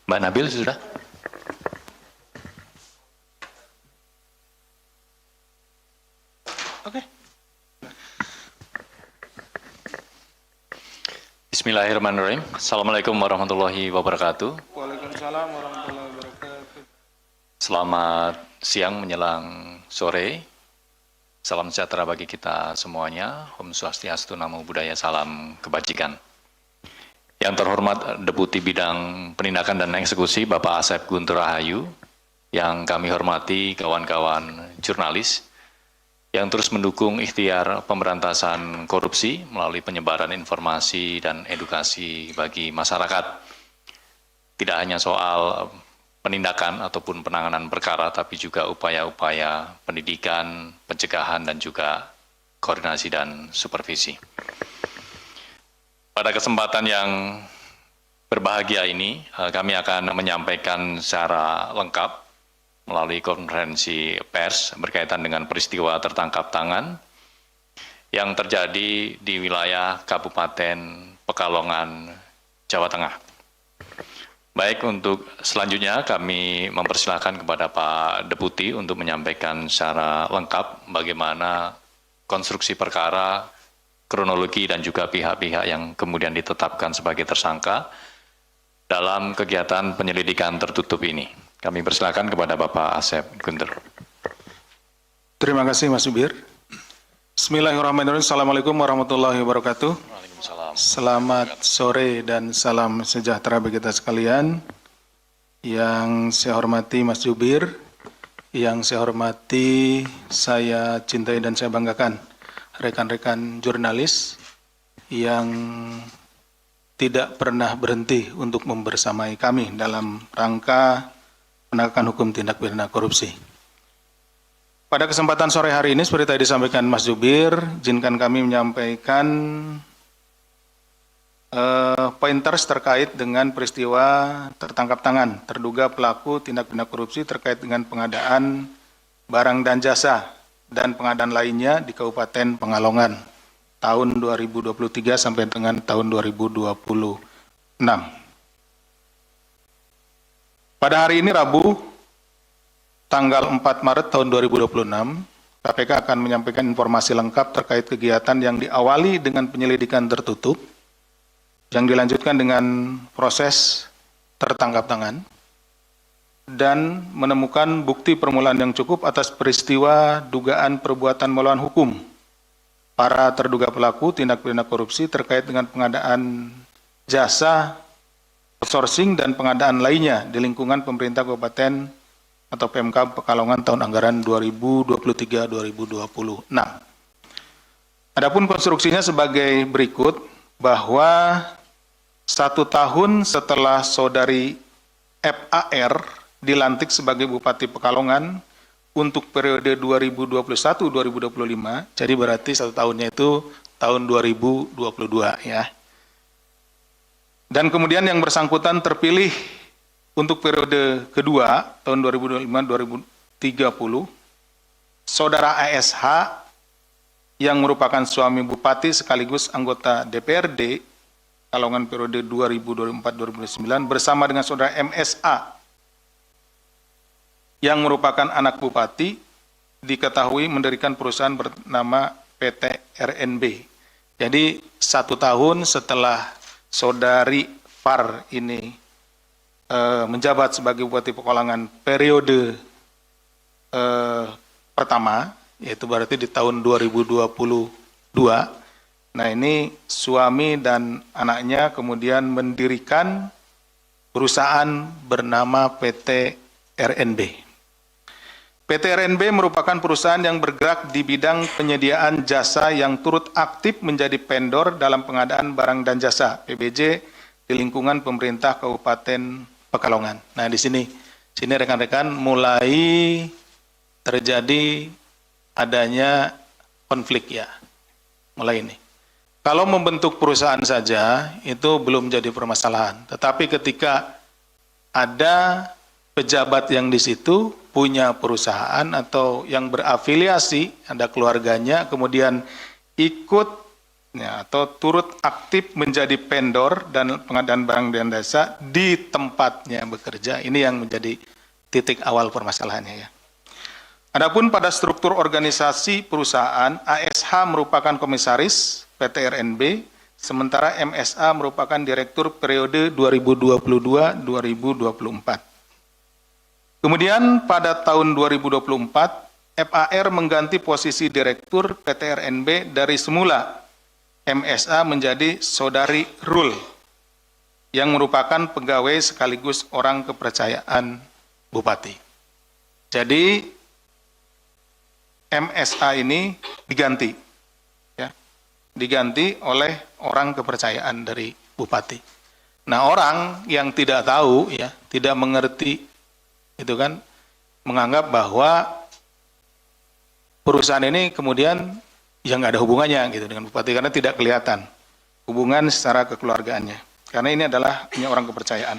Mbak Nabil sudah? Oke. Bismillahirrahmanirrahim. Assalamualaikum warahmatullahi wabarakatuh. Waalaikumsalam warahmatullahi wabarakatuh. Selamat siang menjelang sore. Salam sejahtera bagi kita semuanya. Om Swastiastu, Namo Buddhaya, salam kebajikan. Yang terhormat Deputi Bidang Penindakan dan Eksekusi Bapak Asep Guntur Rahayu, yang kami hormati kawan-kawan jurnalis yang terus mendukung ikhtiar pemberantasan korupsi melalui penyebaran informasi dan edukasi bagi masyarakat. Tidak hanya soal penindakan ataupun penanganan perkara, tapi juga upaya-upaya pendidikan, pencegahan, dan juga koordinasi dan supervisi. Pada kesempatan yang berbahagia ini, kami akan menyampaikan secara lengkap melalui konferensi pers berkaitan dengan peristiwa tertangkap tangan yang terjadi di wilayah Kabupaten Pekalongan, Jawa Tengah. Baik, untuk selanjutnya kami mempersilahkan kepada Pak Deputi untuk menyampaikan secara lengkap bagaimana konstruksi perkara, kronologi, dan juga pihak-pihak yang kemudian ditetapkan sebagai tersangka dalam kegiatan penyelidikan tertutup ini. Kami persilakan kepada Bapak Asep Guntur. Terima kasih Mas Subir. Bismillahirrahmanirrahim. Assalamualaikum warahmatullahi wabarakatuh. Waalaikumsalam. Selamat sore dan salam sejahtera bagi kita sekalian. Yang saya hormati Mas Subir, yang saya hormati, saya cintai dan saya banggakan rekan-rekan jurnalis yang tidak pernah berhenti untuk membersamai kami dalam rangka penegakan hukum tindak pidana korupsi. Pada kesempatan sore hari ini, seperti tadi disampaikan Mas Zubir, izinkan kami menyampaikan pointers terkait dengan peristiwa tertangkap tangan terduga pelaku tindak pidana korupsi terkait dengan pengadaan barang dan jasa dan pengadaan lainnya di Kabupaten Pekalongan tahun 2023 sampai dengan tahun 2026. Pada hari ini Rabu, tanggal 4 Maret tahun 2026, KPK akan menyampaikan informasi lengkap terkait kegiatan yang diawali dengan penyelidikan tertutup, yang dilanjutkan dengan proses tertangkap tangan, dan menemukan bukti permulaan yang cukup atas peristiwa dugaan perbuatan melawan hukum para terduga pelaku tindak pidana korupsi terkait dengan pengadaan jasa, outsourcing, dan pengadaan lainnya di lingkungan pemerintah kabupaten atau PMK Pekalongan tahun anggaran 2023-2026. Adapun konstruksinya sebagai berikut, bahwa 1 tahun setelah saudari FAR dilantik sebagai Bupati Pekalongan untuk periode 2021-2025, jadi berarti 1 tahunnya itu tahun 2022 ya. Dan kemudian yang bersangkutan terpilih untuk periode kedua tahun 2025-2030, saudara ASH yang merupakan suami Bupati sekaligus anggota DPRD Pekalongan periode 2024-2029 bersama dengan saudara MSA yang merupakan anak Bupati diketahui mendirikan perusahaan bernama PT RNB. Jadi 1 tahun setelah saudari FAR ini menjabat sebagai Bupati Pekalongan periode pertama, yaitu berarti di tahun 2022. Nah, ini suami dan anaknya kemudian mendirikan perusahaan bernama PT RNB. PT RNB merupakan perusahaan yang bergerak di bidang penyediaan jasa yang turut aktif menjadi vendor dalam pengadaan barang dan jasa PBJ di lingkungan pemerintah Kabupaten Pekalongan. Nah, di sini rekan-rekan mulai terjadi adanya konflik ya, mulai ini. Kalau membentuk perusahaan saja itu belum jadi permasalahan, tetapi ketika ada pejabat yang di situ punya perusahaan atau yang berafiliasi, ada keluarganya, kemudian ikut atau turut aktif menjadi vendor dan pengadaan barang dan jasa di tempatnya bekerja. Ini yang menjadi titik awal permasalahannya ya. Adapun pada struktur organisasi perusahaan, ASH merupakan komisaris PT RNB, sementara MSA merupakan direktur periode 2022-2024. Kemudian pada tahun 2024, FAR mengganti posisi direktur PT RNB dari semula MSA menjadi Saudari Rul, yang merupakan pegawai sekaligus orang kepercayaan Bupati. Jadi MSA ini diganti, ya, diganti oleh orang kepercayaan dari Bupati. Nah, orang yang tidak tahu, ya, tidak mengerti, itu kan, menganggap bahwa perusahaan ini kemudian yang nggak ada hubungannya gitu dengan Bupati karena tidak kelihatan hubungan secara kekeluargaannya. Karena ini adalah hanya orang kepercayaan.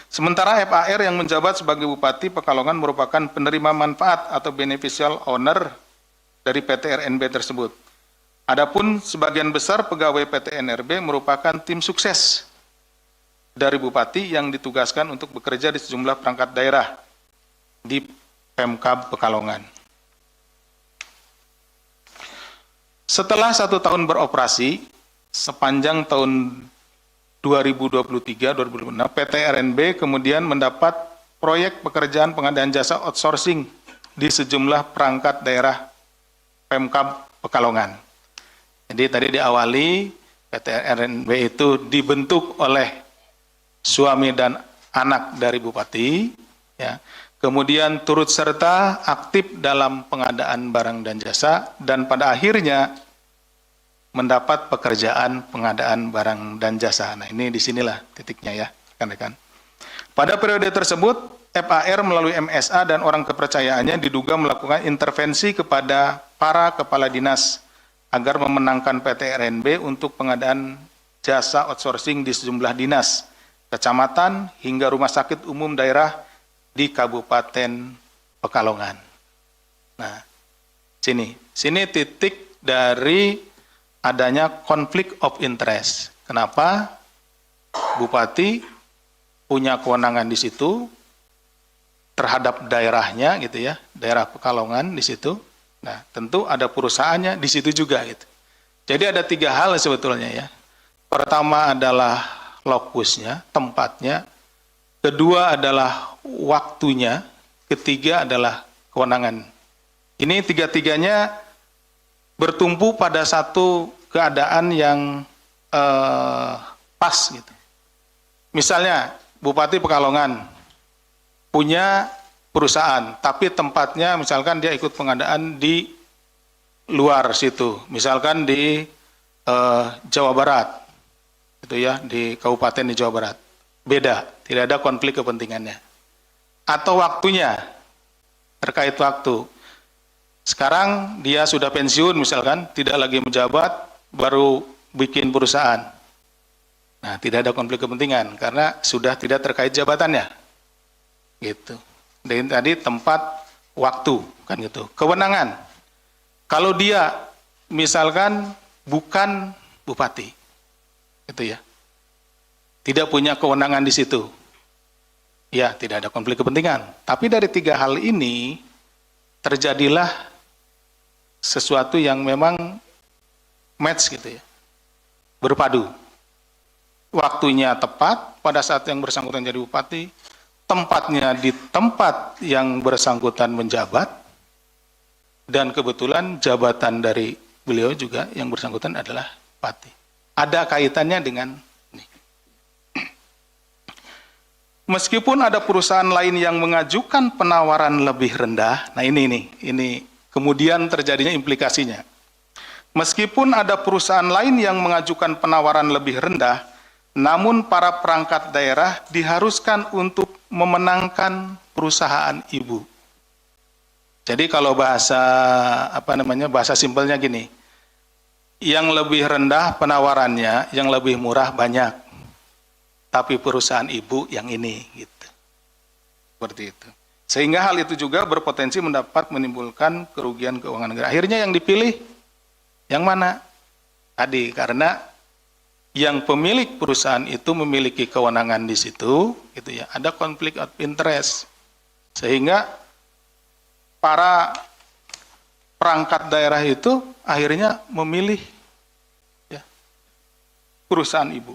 Sementara FAR yang menjabat sebagai Bupati Pekalongan merupakan penerima manfaat atau beneficial owner dari PT RNB tersebut. Adapun sebagian besar pegawai PT NRB merupakan tim sukses dari Bupati yang ditugaskan untuk bekerja di sejumlah perangkat daerah di Pemkab Pekalongan. Setelah 1 tahun beroperasi, sepanjang tahun 2023-2026, PT RNB kemudian mendapat proyek pekerjaan pengadaan jasa outsourcing di sejumlah perangkat daerah Pemkab Pekalongan. Jadi tadi diawali PT RNB itu dibentuk oleh suami dan anak dari Bupati, ya. Kemudian turut serta aktif dalam pengadaan barang dan jasa, dan pada akhirnya mendapat pekerjaan pengadaan barang dan jasa. Nah, ini disinilah titiknya ya, rekan-rekan. Pada periode tersebut, FAR melalui MSA dan orang kepercayaannya diduga melakukan intervensi kepada para kepala dinas agar memenangkan PT RNB untuk pengadaan jasa outsourcing di sejumlah dinas, kecamatan, hingga rumah sakit umum daerah di Kabupaten Pekalongan. Nah, sini titik dari adanya konflik of interest. Kenapa? Bupati punya kewenangan di situ terhadap daerahnya gitu ya, daerah Pekalongan di situ. Nah, tentu ada perusahaannya di situ juga gitu. Jadi ada 3 hal sebetulnya ya. Pertama adalah lokusnya, tempatnya. Kedua adalah waktunya, ketiga adalah kewenangan. Ini 3-tiganya bertumpu pada satu keadaan yang pas gitu. Misalnya Bupati Pekalongan punya perusahaan, tapi tempatnya misalkan dia ikut pengadaan di luar situ, misalkan di Jawa Barat, itu ya, di kabupaten di Jawa Barat. Beda, tidak ada konflik kepentingannya. Atau waktunya, terkait waktu. Sekarang dia sudah pensiun misalkan, tidak lagi menjabat, baru bikin perusahaan. Nah, tidak ada konflik kepentingan, karena sudah tidak terkait jabatannya. Gitu. Dan tadi tempat, waktu, kan gitu. Kewenangan. Kalau dia misalkan bukan bupati, gitu ya, tidak punya kewenangan di situ, ya tidak ada konflik kepentingan. Tapi dari 3 hal ini terjadilah sesuatu yang memang match gitu ya, berpadu. Waktunya tepat pada saat yang bersangkutan jadi bupati, tempatnya di tempat yang bersangkutan menjabat, dan kebetulan jabatan dari beliau juga yang bersangkutan adalah bupati. Ada kaitannya dengan ini. Meskipun ada perusahaan lain yang mengajukan penawaran lebih rendah, nah ini kemudian terjadinya implikasinya. Meskipun ada perusahaan lain yang mengajukan penawaran lebih rendah, namun para perangkat daerah diharuskan untuk memenangkan perusahaan ibu. Jadi kalau bahasa bahasa simpelnya gini, yang lebih rendah penawarannya, yang lebih murah banyak. Tapi perusahaan ibu yang ini gitu. Seperti itu. Sehingga hal itu juga berpotensi menimbulkan kerugian keuangan negara. Akhirnya yang dipilih yang mana? tadi, karena yang pemilik perusahaan itu memiliki kewenangan di situ, gitu ya, ada konflik of interest, sehingga para perangkat daerah itu akhirnya memilih ya, perusahaan ibu.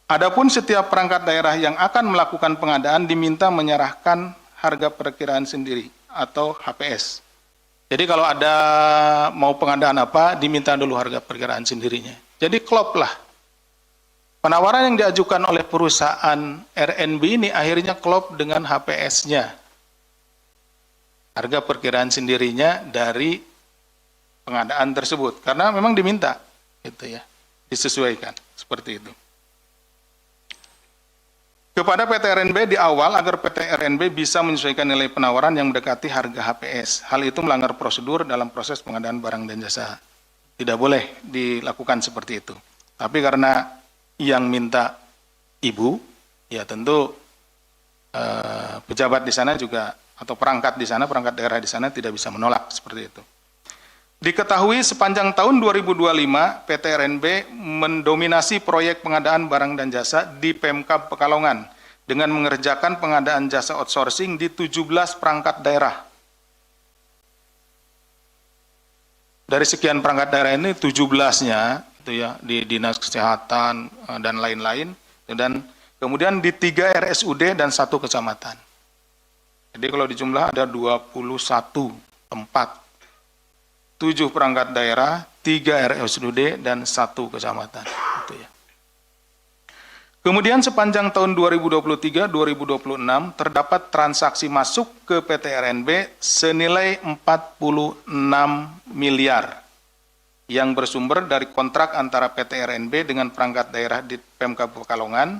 Adapun setiap perangkat daerah yang akan melakukan pengadaan diminta menyerahkan harga perkiraan sendiri atau HPS. Jadi kalau ada mau pengadaan apa, diminta dulu harga perkiraan sendirinya. Jadi klop lah. Penawaran yang diajukan oleh perusahaan RNB ini akhirnya klop dengan HPS-nya. Harga perkiraan sendirinya dari pengadaan tersebut. Karena memang diminta, gitu ya, disesuaikan, seperti itu. Kepada PT RNB di awal agar PT RNB bisa menyesuaikan nilai penawaran yang mendekati harga HPS. Hal itu melanggar prosedur dalam proses pengadaan barang dan jasa. Tidak boleh dilakukan seperti itu. Tapi karena yang minta ibu, ya tentu pejabat di sana juga atau perangkat di sana, perangkat daerah di sana tidak bisa menolak seperti itu. Diketahui sepanjang tahun 2025 PT RNB mendominasi proyek pengadaan barang dan jasa di Pemkab Pekalongan dengan mengerjakan pengadaan jasa outsourcing di 17 perangkat daerah. Dari sekian perangkat daerah ini 17-nya itu ya di Dinas Kesehatan dan lain-lain, dan kemudian di 3 RSUD dan 1 kecamatan. Jadi kalau dijumlah ada 21 tempat, 7 perangkat daerah, 3 RSUD, dan 1 kecamatan. Gitu ya. Kemudian sepanjang tahun 2023-2026 terdapat transaksi masuk ke PT RNB senilai 46 miliar yang bersumber dari kontrak antara PT RNB dengan perangkat daerah di Pemkab Pekalongan.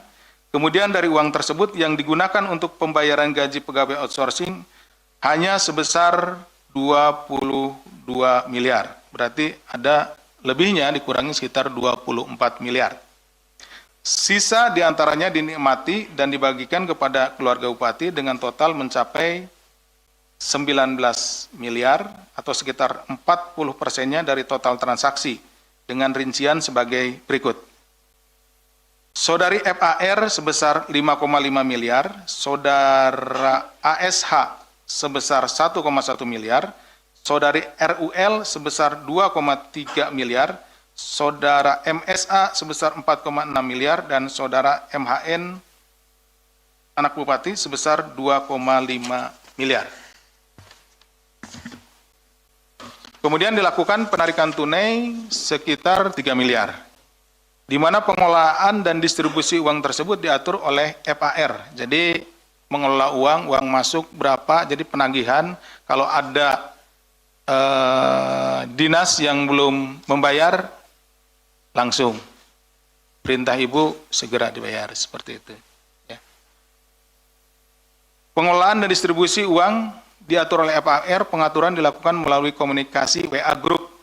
Kemudian dari uang tersebut yang digunakan untuk pembayaran gaji pegawai outsourcing hanya sebesar 22 miliar. Berarti ada lebihnya dikurangi sekitar 24 miliar. Sisa diantaranya dinikmati dan dibagikan kepada keluarga bupati dengan total mencapai 19 miliar atau sekitar 40%-nya dari total transaksi dengan rincian sebagai berikut. Saudari FAR sebesar 5,5 miliar, saudara ASH sebesar 1,1 miliar, saudari RUL sebesar 2,3 miliar, saudara MSA sebesar 4,6 miliar, dan saudara MHN anak bupati sebesar 2,5 miliar. Kemudian dilakukan penarikan tunai sekitar 3 miliar, di mana pengelolaan dan distribusi uang tersebut diatur oleh FAR. Jadi mengelola uang masuk berapa, jadi penagihan kalau ada dinas yang belum membayar, langsung perintah ibu segera dibayar, seperti itu. Ya. Pengelolaan dan distribusi uang diatur oleh FAR, pengaturan dilakukan melalui komunikasi WA Group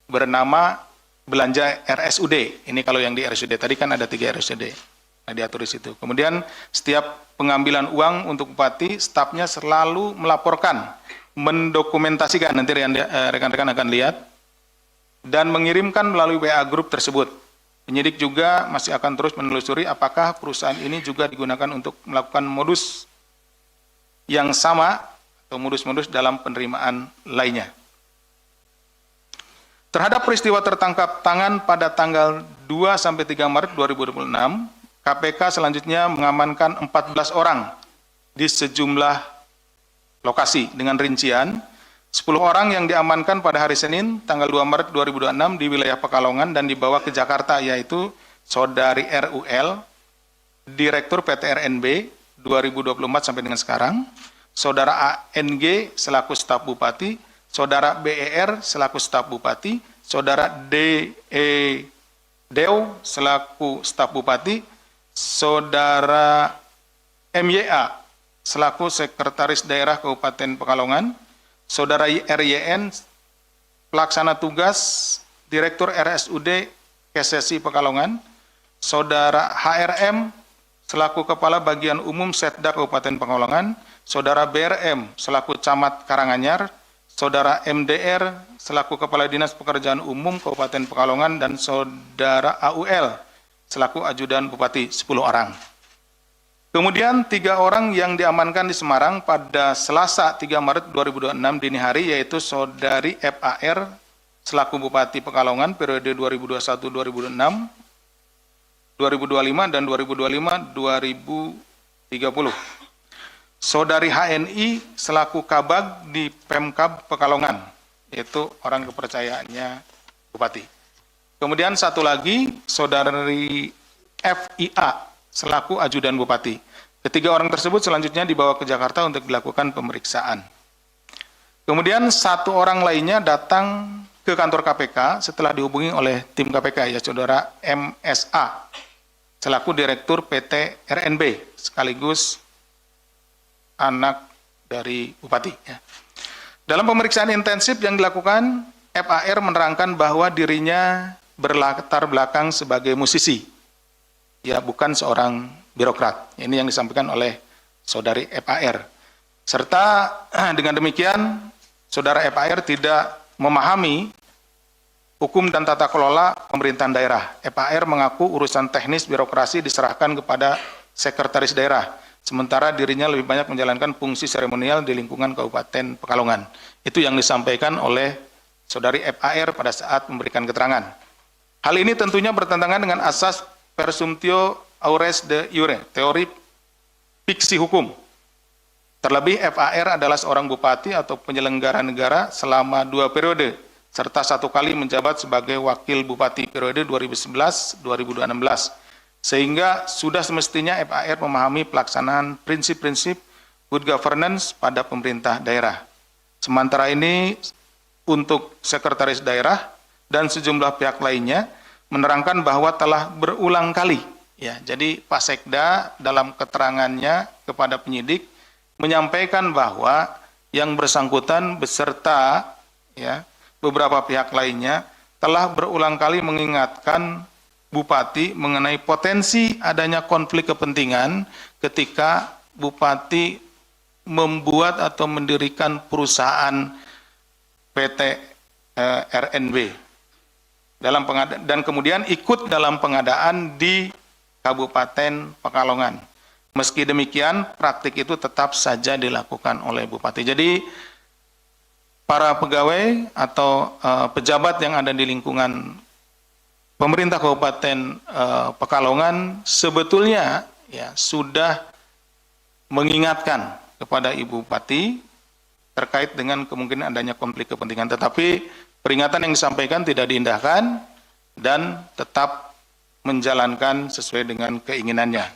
bernama belanja RSUD. Ini kalau yang di RSUD, tadi kan ada 3 RSUD, nah, diatur di situ. Kemudian setiap pengambilan uang untuk bupati, stafnya selalu melaporkan, mendokumentasikan, nanti rekan-rekan akan lihat, dan mengirimkan melalui WA Group tersebut. Penyidik juga masih akan terus menelusuri apakah perusahaan ini juga digunakan untuk melakukan modus yang sama atau modus-modus dalam penerimaan lainnya. Terhadap peristiwa tertangkap tangan pada tanggal 2-3 Maret 2026, KPK selanjutnya mengamankan 14 orang di sejumlah lokasi dengan rincian 10 orang yang diamankan pada hari Senin tanggal 2 Maret 2026 di wilayah Pekalongan dan dibawa ke Jakarta, yaitu saudari RUL, Direktur PT RNB 2024 sampai dengan sekarang, saudara ANG selaku staf bupati, saudara BER selaku staf bupati, saudara DEW selaku staf bupati, saudara MYA selaku sekretaris daerah Kabupaten Pekalongan, saudara RYN pelaksana tugas Direktur RSUD KSSI Pekalongan, saudara HRM selaku Kepala Bagian Umum Setda Kabupaten Pekalongan, saudara BRM selaku Camat Karanganyar, Saudara MDR selaku Kepala Dinas Pekerjaan Umum Kabupaten Pekalongan dan Saudara AUL selaku Ajudan Bupati 10 orang. Kemudian 3 orang yang diamankan di Semarang pada Selasa 3 Maret 2026 dini hari yaitu Saudari FAR selaku Bupati Pekalongan periode 2021-2026, 2025 dan 2025-2030. Saudari HNI selaku Kabag di Pemkab Pekalongan, yaitu orang kepercayaannya Bupati. Kemudian satu lagi, Saudari FIA selaku Ajudan Bupati. Ketiga orang tersebut selanjutnya dibawa ke Jakarta untuk dilakukan pemeriksaan. Kemudian 1 orang lainnya datang ke kantor KPK setelah dihubungi oleh tim KPK, ya Saudara MSA, selaku Direktur PT RNB, sekaligus anak dari Bupati. Ya. Dalam pemeriksaan intensif yang dilakukan, FAR menerangkan bahwa dirinya berlatar belakang sebagai musisi, ya bukan seorang birokrat. Ini yang disampaikan oleh Saudari FAR. Serta dengan demikian, Saudara FAR tidak memahami hukum dan tata kelola pemerintahan daerah. FAR mengaku urusan teknis birokrasi diserahkan kepada sekretaris daerah, sementara dirinya lebih banyak menjalankan fungsi seremonial di lingkungan Kabupaten Pekalongan. Itu yang disampaikan oleh Saudari FAR pada saat memberikan keterangan. Hal ini tentunya bertentangan dengan asas presumptio aures de iure, teori fiksi hukum. Terlebih FAR adalah seorang bupati atau penyelenggara negara selama 2 periode, serta 1 kali menjabat sebagai wakil bupati periode 2011-2016. Sehingga sudah semestinya FAR memahami pelaksanaan prinsip-prinsip good governance pada pemerintah daerah. Sementara ini untuk sekretaris daerah dan sejumlah pihak lainnya menerangkan bahwa telah berulang kali, ya. Jadi Pak Sekda dalam keterangannya kepada penyidik menyampaikan bahwa yang bersangkutan beserta ya beberapa pihak lainnya telah berulang kali mengingatkan Bupati mengenai potensi adanya konflik kepentingan ketika Bupati membuat atau mendirikan perusahaan PT RNB. Dan kemudian ikut dalam pengadaan di Kabupaten Pekalongan. Meski demikian, praktik itu tetap saja dilakukan oleh Bupati. Jadi, para pegawai atau pejabat yang ada di lingkungan pemerintah Kabupaten Pekalongan sebetulnya ya sudah mengingatkan kepada Ibu Bupati terkait dengan kemungkinan adanya konflik kepentingan. Tetapi peringatan yang disampaikan tidak diindahkan dan tetap menjalankan sesuai dengan keinginannya.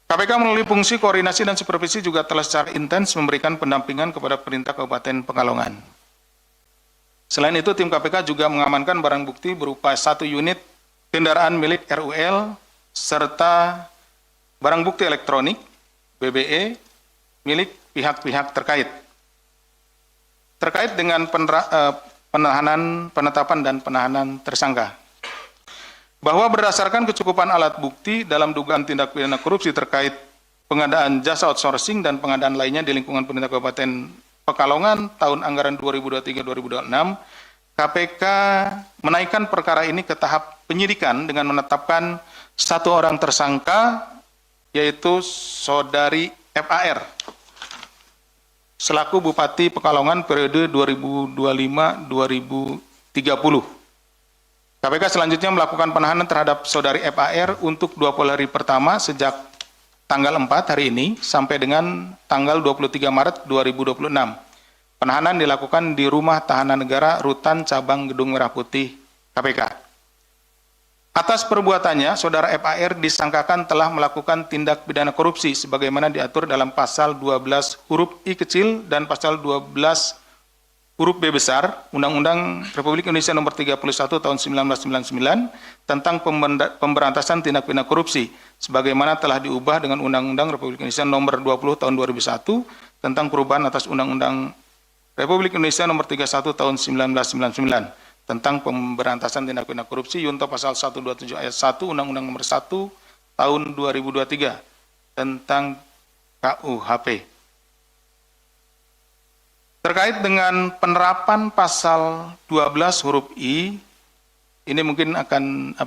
KPK melalui fungsi koordinasi dan supervisi juga telah secara intens memberikan pendampingan kepada pemerintah Kabupaten Pekalongan. Selain itu, tim KPK juga mengamankan barang bukti berupa 1 unit kendaraan milik RUL serta barang bukti elektronik BBE milik pihak-pihak terkait. Terkait dengan penetapan dan penahanan tersangka. Bahwa berdasarkan kecukupan alat bukti dalam dugaan tindak pidana korupsi terkait pengadaan jasa outsourcing dan pengadaan lainnya di lingkungan pemerintah Kabupaten Pekalongan tahun anggaran 2023-2026, KPK menaikkan perkara ini ke tahap penyidikan dengan menetapkan 1 orang tersangka, yaitu Saudari FAR, selaku Bupati Pekalongan periode 2025-2030. KPK selanjutnya melakukan penahanan terhadap Saudari FAR untuk 20 hari pertama sejak tanggal 4 hari ini sampai dengan tanggal 23 Maret 2026. Penahanan dilakukan di Rumah Tahanan Negara Rutan Cabang Gedung Merah Putih KPK. Atas perbuatannya, Saudara FAR disangkakan telah melakukan tindak pidana korupsi sebagaimana diatur dalam pasal 12 huruf I kecil dan pasal 12 huruf B besar Undang-Undang Republik Indonesia Nomor 31 Tahun 1999 tentang pemberantasan tindak pidana korupsi sebagaimana telah diubah dengan Undang-Undang Republik Indonesia Nomor 20 Tahun 2001 tentang perubahan atas Undang-Undang Republik Indonesia Nomor 31 Tahun 1999 tentang pemberantasan tindak pidana korupsi junto pasal 127 ayat 1 Undang-Undang Nomor 1 Tahun 2023 tentang KUHP. Terkait dengan penerapan pasal 12 huruf I, ini mungkin akan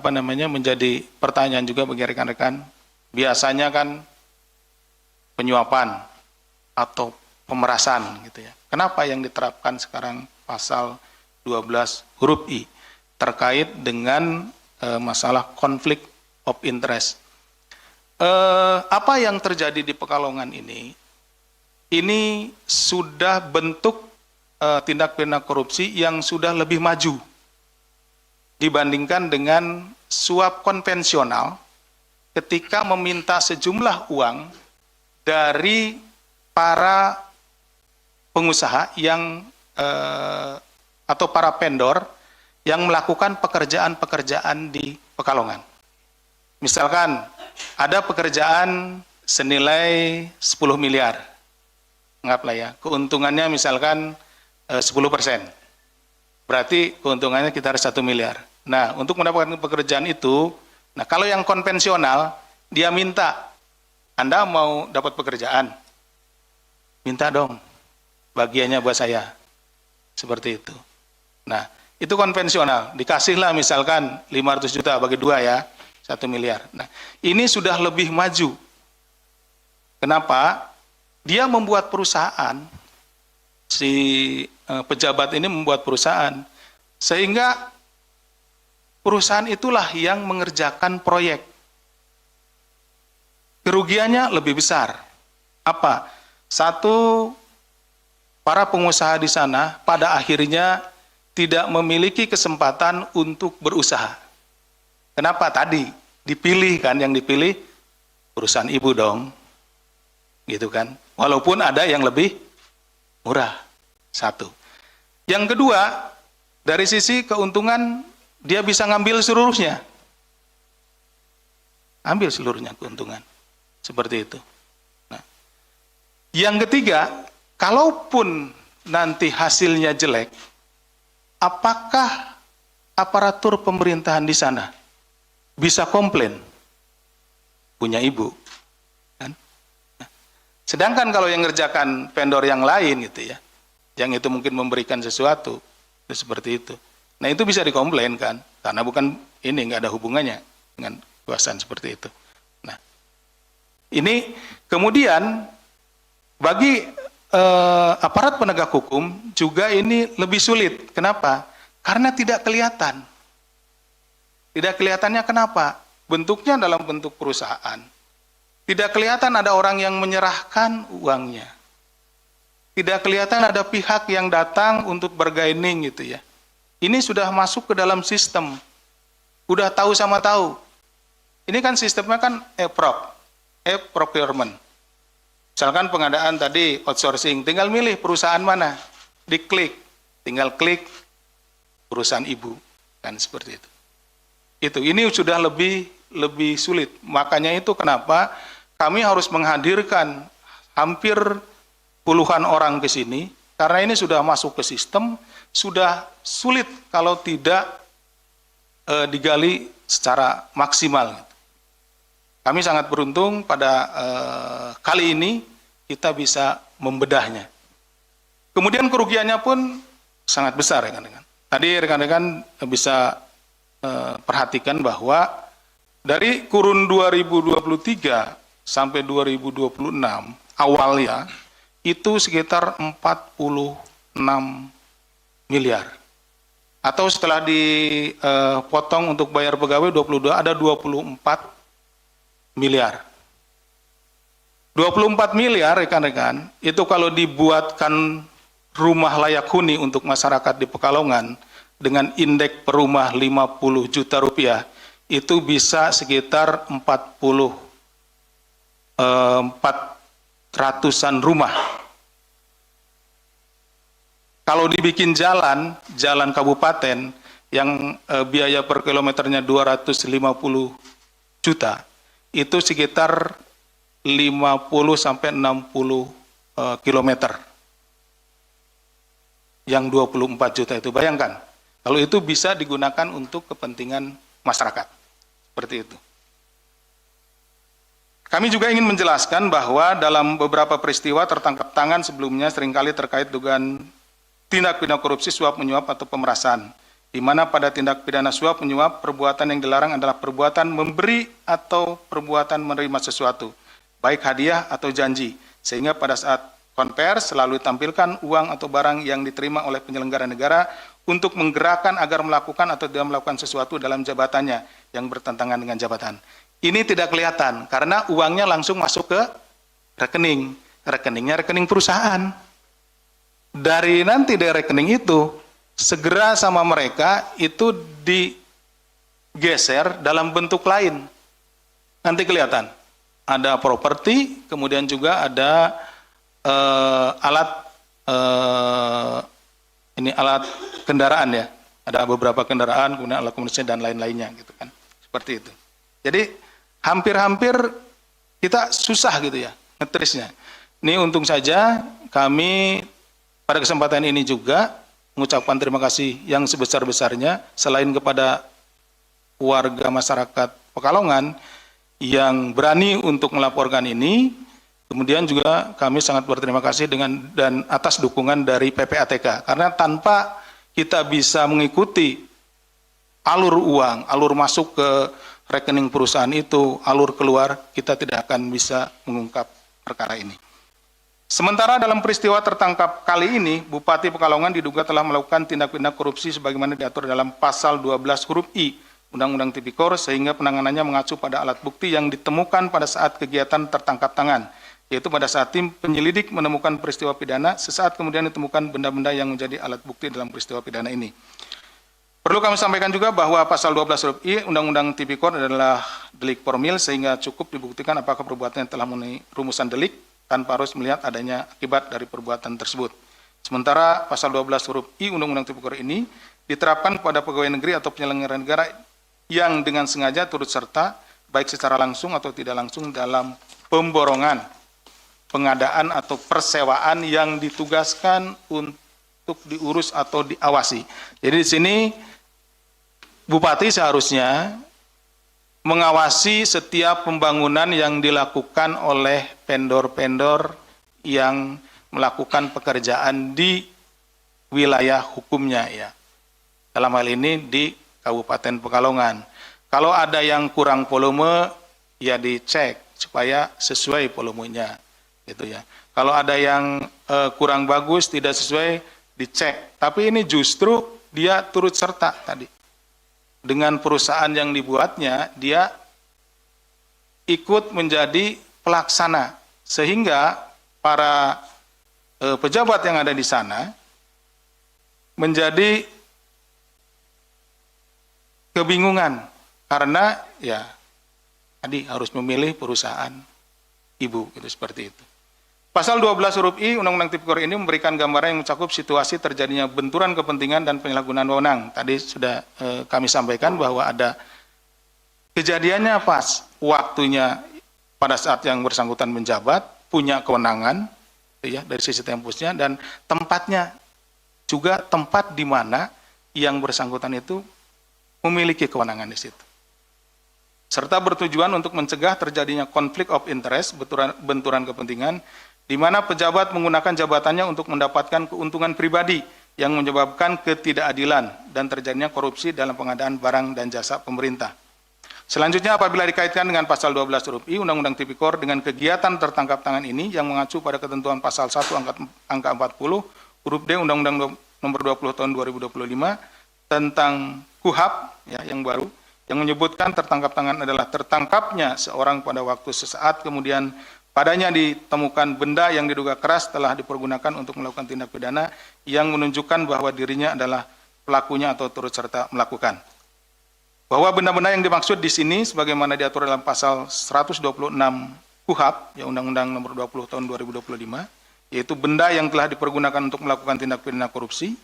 menjadi pertanyaan juga bagi rekan-rekan. Biasanya kan penyuapan atau pemerasan gitu ya. Kenapa yang diterapkan sekarang pasal 12 huruf I terkait dengan masalah konflik of interest? Apa yang terjadi di Pekalongan ini sudah bentuk tindak pidana korupsi yang sudah lebih maju dibandingkan dengan suap konvensional ketika meminta sejumlah uang dari para pengusaha yang atau para vendor yang melakukan pekerjaan-pekerjaan di Pekalongan. Misalkan ada pekerjaan senilai 10 miliar, anggaplah ya, keuntungannya misalkan 10%, berarti keuntungannya sekitar 1 miliar. Nah, untuk mendapatkan pekerjaan itu, nah kalau yang konvensional, dia minta, Anda mau dapat pekerjaan, minta dong, bagiannya buat saya, seperti itu. Nah, itu konvensional, dikasihlah misalkan 500 juta bagi 2 ya, 1 miliar. Nah, ini sudah lebih maju. Kenapa? Dia membuat perusahaan, si pejabat ini membuat perusahaan, sehingga perusahaan itulah yang mengerjakan proyek. Kerugiannya lebih besar. Apa? Satu, para pengusaha di sana pada akhirnya tidak memiliki kesempatan untuk berusaha. Kenapa? Tadi dipilih kan, yang dipilih perusahaan ibu dong, gitu kan. Walaupun ada yang lebih murah. Satu. Yang kedua, dari sisi keuntungan, dia bisa ngambil seluruhnya. Ambil seluruhnya keuntungan. Seperti itu. Nah, yang ketiga, kalaupun nanti hasilnya jelek, apakah aparatur pemerintahan di sana bisa komplain? Punya ibu. Kan? Nah, sedangkan kalau yang ngerjakan vendor yang lain gitu ya, yang itu mungkin memberikan sesuatu, itu seperti itu. Nah itu bisa dikomplain kan, karena bukan ini, nggak ada hubungannya dengan kekuasaan seperti itu. Nah, ini kemudian bagi aparat penegak hukum juga ini lebih sulit. Kenapa? Karena tidak kelihatan. Tidak kelihatannya kenapa? Bentuknya dalam bentuk perusahaan. Tidak kelihatan ada orang yang menyerahkan uangnya. Tidak kelihatan ada pihak yang datang untuk bargaining gitu ya. Ini sudah masuk ke dalam sistem. Udah tahu sama tahu. Ini kan sistemnya kan e-procurement. Misalkan pengadaan tadi outsourcing, tinggal milih perusahaan mana, diklik, tinggal klik perusahaan ibu, kan seperti itu. Ini sudah lebih sulit. Makanya itu kenapa kami harus menghadirkan hampir puluhan orang ke sini, karena ini sudah masuk ke sistem, sudah sulit kalau tidak digali secara maksimal. Kami sangat beruntung pada kali ini kita bisa membedahnya. Kemudian kerugiannya pun sangat besar, rekan-rekan. Tadi rekan-rekan bisa perhatikan bahwa dari kurun 2023 sampai 2026 awal ya, itu sekitar 46 miliar. Atau setelah dipotong untuk bayar pegawai 22, ada 24 miliar. 24 miliar rekan-rekan, itu kalau dibuatkan rumah layak huni untuk masyarakat di Pekalongan dengan indeks per rumah 50 juta rupiah, itu bisa sekitar 400-an rumah. Kalau dibikin jalan kabupaten yang biaya per kilometernya 250 juta, itu sekitar 50-60 kilometer. Yang 24 juta itu, bayangkan, kalau itu bisa digunakan untuk kepentingan masyarakat. Seperti itu. Kami juga ingin menjelaskan bahwa dalam beberapa peristiwa tertangkap tangan sebelumnya seringkali terkait dugaan tindak pidana korupsi, suap menyuap atau pemerasan, di mana pada tindak pidana suap menyuap perbuatan yang dilarang adalah perbuatan memberi atau perbuatan menerima sesuatu, baik hadiah atau janji, sehingga pada saat konvers selalu ditampilkan uang atau barang yang diterima oleh penyelenggara negara untuk menggerakkan agar melakukan atau tidak melakukan sesuatu dalam jabatannya yang bertentangan dengan jabatan. Ini tidak kelihatan karena uangnya langsung masuk ke rekening. Rekeningnya rekening perusahaan. Dari rekening itu, segera sama mereka itu digeser dalam bentuk lain. Nanti kelihatan. Ada properti, kemudian juga ada alat kendaraan ya. Ada beberapa kendaraan, kemudian alat komunikasi dan lain-lainnya gitu kan. Seperti itu. Jadi hampir-hampir kita susah gitu ya ngetrisnya. Ini untung saja kami pada kesempatan ini juga mengucapkan terima kasih yang sebesar-besarnya selain kepada warga masyarakat Pekalongan yang berani untuk melaporkan ini, kemudian juga kami sangat berterima kasih dan atas dukungan dari PPATK karena tanpa kita bisa mengikuti alur uang, alur masuk ke rekening perusahaan itu, alur keluar, kita tidak akan bisa mengungkap perkara ini. Sementara dalam peristiwa tertangkap kali ini, Bupati Pekalongan diduga telah melakukan tindak pidana korupsi sebagaimana diatur dalam pasal 12 huruf I Undang-Undang Tipikor, sehingga penanganannya mengacu pada alat bukti yang ditemukan pada saat kegiatan tertangkap tangan, yaitu pada saat tim penyelidik menemukan peristiwa pidana, sesaat kemudian ditemukan benda-benda yang menjadi alat bukti dalam peristiwa pidana ini. Perlu kami sampaikan juga bahwa pasal 12 huruf I Undang-Undang Tipikor adalah delik formil sehingga cukup dibuktikan apakah perbuatan yang telah memenuhi rumusan delik tanpa harus melihat adanya akibat dari perbuatan tersebut. Sementara pasal 12 huruf I Undang-Undang Tipikor ini diterapkan pada pegawai negeri atau penyelenggara negara yang dengan sengaja turut serta baik secara langsung atau tidak langsung dalam pemborongan, pengadaan atau persewaan yang ditugaskan untuk diurus atau diawasi. Jadi di sini Bupati seharusnya mengawasi setiap pembangunan yang dilakukan oleh vendor-vendor yang melakukan pekerjaan di wilayah hukumnya ya. Dalam hal ini di Kabupaten Pekalongan. Kalau ada yang kurang volume ya dicek supaya sesuai volumenya gitu ya. Kalau ada yang kurang bagus tidak sesuai dicek. Tapi ini justru dia turut serta tadi. Dengan perusahaan yang dibuatnya, dia ikut menjadi pelaksana. Sehingga para pejabat yang ada di sana menjadi kebingungan. Karena ya tadi harus memilih perusahaan ibu, itu seperti itu. Pasal 12 huruf I Undang-Undang Tipikor ini memberikan gambaran yang mencakup situasi terjadinya benturan kepentingan dan penyalahgunaan wewenang. Tadi sudah kami sampaikan bahwa ada kejadiannya pas waktunya pada saat yang bersangkutan menjabat, punya kewenangan ya dari sisi tempusnya, dan tempatnya juga tempat di mana yang bersangkutan itu memiliki kewenangan di situ. Serta bertujuan untuk mencegah terjadinya konflik of interest, benturan kepentingan, di mana pejabat menggunakan jabatannya untuk mendapatkan keuntungan pribadi yang menyebabkan ketidakadilan dan terjadinya korupsi dalam pengadaan barang dan jasa pemerintah. Selanjutnya apabila dikaitkan dengan pasal 12 huruf I Undang-Undang Tipikor dengan kegiatan tertangkap tangan ini yang mengacu pada ketentuan pasal 1 angka 40 huruf D Undang-Undang nomor 20 tahun 2025 tentang KUHP ya, yang baru, yang menyebutkan tertangkap tangan adalah tertangkapnya seorang pada waktu sesaat kemudian padanya ditemukan benda yang diduga keras telah dipergunakan untuk melakukan tindak pidana yang menunjukkan bahwa dirinya adalah pelakunya atau turut serta melakukan. Bahwa benda-benda yang dimaksud di sini sebagaimana diatur dalam pasal 126 KUHP, ya Undang-Undang nomor 20 tahun 2025, yaitu benda yang telah dipergunakan untuk melakukan tindak pidana korupsi,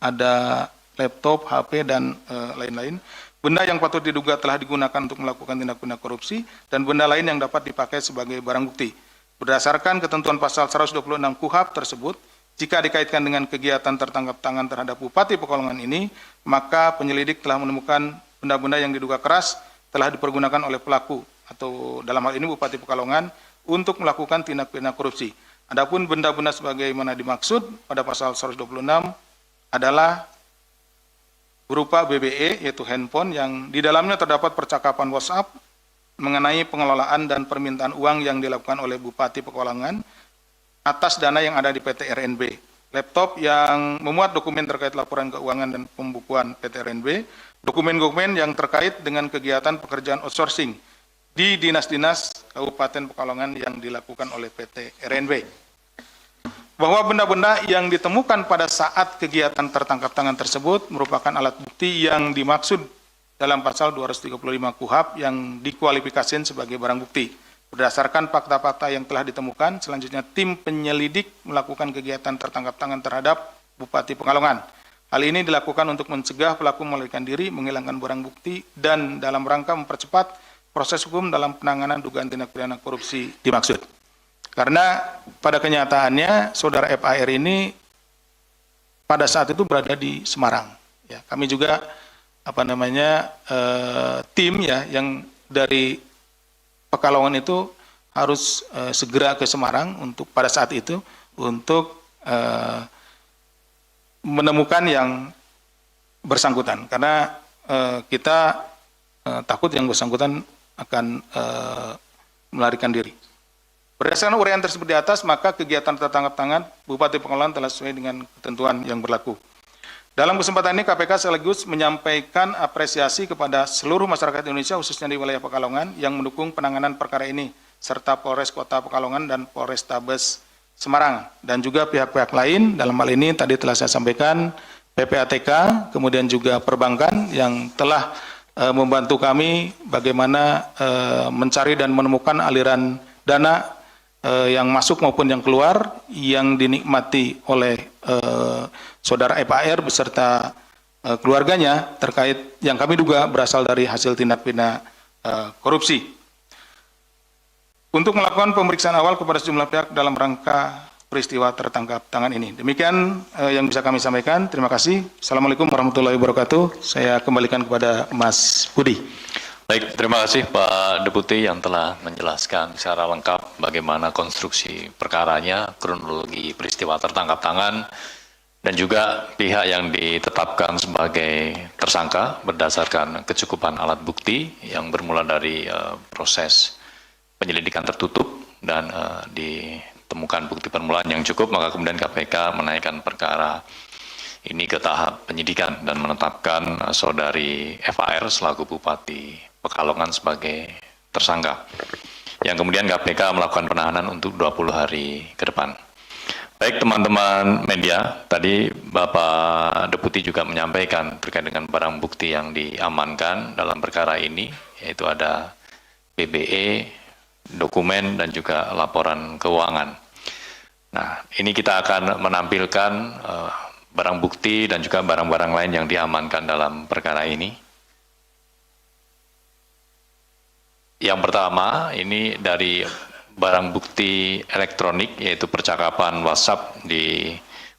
ada laptop, HP, dan lain-lain. Benda yang patut diduga telah digunakan untuk melakukan tindak pidana korupsi, dan benda lain yang dapat dipakai sebagai barang bukti. Berdasarkan ketentuan pasal 126 KUHP tersebut, jika dikaitkan dengan kegiatan tertangkap tangan terhadap Bupati Pekalongan ini, maka penyelidik telah menemukan benda-benda yang diduga keras telah dipergunakan oleh pelaku atau dalam hal ini Bupati Pekalongan untuk melakukan tindak pidana korupsi. Adapun benda-benda sebagaimana dimaksud pada pasal 126 adalah berupa BBE, yaitu handphone yang di dalamnya terdapat percakapan WhatsApp mengenai pengelolaan dan permintaan uang yang dilakukan oleh Bupati Pekalongan atas dana yang ada di PT RNB. Laptop yang memuat dokumen terkait laporan keuangan dan pembukuan PT RNB, dokumen-dokumen yang terkait dengan kegiatan pekerjaan outsourcing di dinas-dinas Kabupaten Pekalongan yang dilakukan oleh PT RNB. Bahwa benda-benda yang ditemukan pada saat kegiatan tertangkap tangan tersebut merupakan alat bukti yang dimaksud dalam pasal 235 KUHP yang dikualifikasikan sebagai barang bukti. Berdasarkan fakta-fakta yang telah ditemukan, selanjutnya tim penyelidik melakukan kegiatan tertangkap tangan terhadap Bupati Pekalongan. Hal ini dilakukan untuk mencegah pelaku melarikan diri, menghilangkan barang bukti, dan dalam rangka mempercepat proses hukum dalam penanganan dugaan tindak pidana korupsi dimaksud. Karena pada kenyataannya saudara FAR ini pada saat itu berada di Semarang. Ya, kami juga tim ya yang dari Pekalongan itu harus segera ke Semarang untuk pada saat itu untuk menemukan yang bersangkutan karena kita takut yang bersangkutan akan melarikan diri. Berdasarkan uraian tersebut di atas, maka kegiatan tertangkap tangan Bupati Pekalongan telah sesuai dengan ketentuan yang berlaku. Dalam kesempatan ini KPK sekaligus menyampaikan apresiasi kepada seluruh masyarakat Indonesia khususnya di wilayah Pekalongan yang mendukung penanganan perkara ini serta Polres Kota Pekalongan dan Polrestabes Semarang dan juga pihak-pihak lain. Dalam hal ini tadi telah saya sampaikan PPATK, kemudian juga perbankan yang telah membantu kami bagaimana mencari dan menemukan aliran dana yang masuk maupun yang keluar yang dinikmati oleh saudara FAR beserta keluarganya terkait yang kami duga berasal dari hasil tindak pidana korupsi. Untuk melakukan pemeriksaan awal kepada sejumlah pihak dalam rangka peristiwa tertangkap tangan ini. Demikian yang bisa kami sampaikan. Terima kasih. Assalamualaikum warahmatullahi wabarakatuh. Saya kembalikan kepada Mas Budi. Baik, terima kasih Pak Deputi yang telah menjelaskan secara lengkap bagaimana konstruksi perkaranya, kronologi peristiwa tertangkap tangan, dan juga pihak yang ditetapkan sebagai tersangka berdasarkan kecukupan alat bukti yang bermula dari proses penyelidikan tertutup dan ditemukan bukti permulaan yang cukup, maka kemudian KPK menaikkan perkara ini ke tahap penyidikan dan menetapkan saudari FAR selaku Bupati Pekalongan sebagai tersangka, yang kemudian KPK melakukan penahanan untuk 20 hari ke depan. Baik teman-teman media, tadi Bapak Deputi juga menyampaikan terkait dengan barang bukti yang diamankan dalam perkara ini, yaitu ada BBE, dokumen, dan juga laporan keuangan. Nah, ini kita akan menampilkan barang bukti dan juga barang-barang lain yang diamankan dalam perkara ini. Yang pertama, ini dari barang bukti elektronik, yaitu percakapan WhatsApp di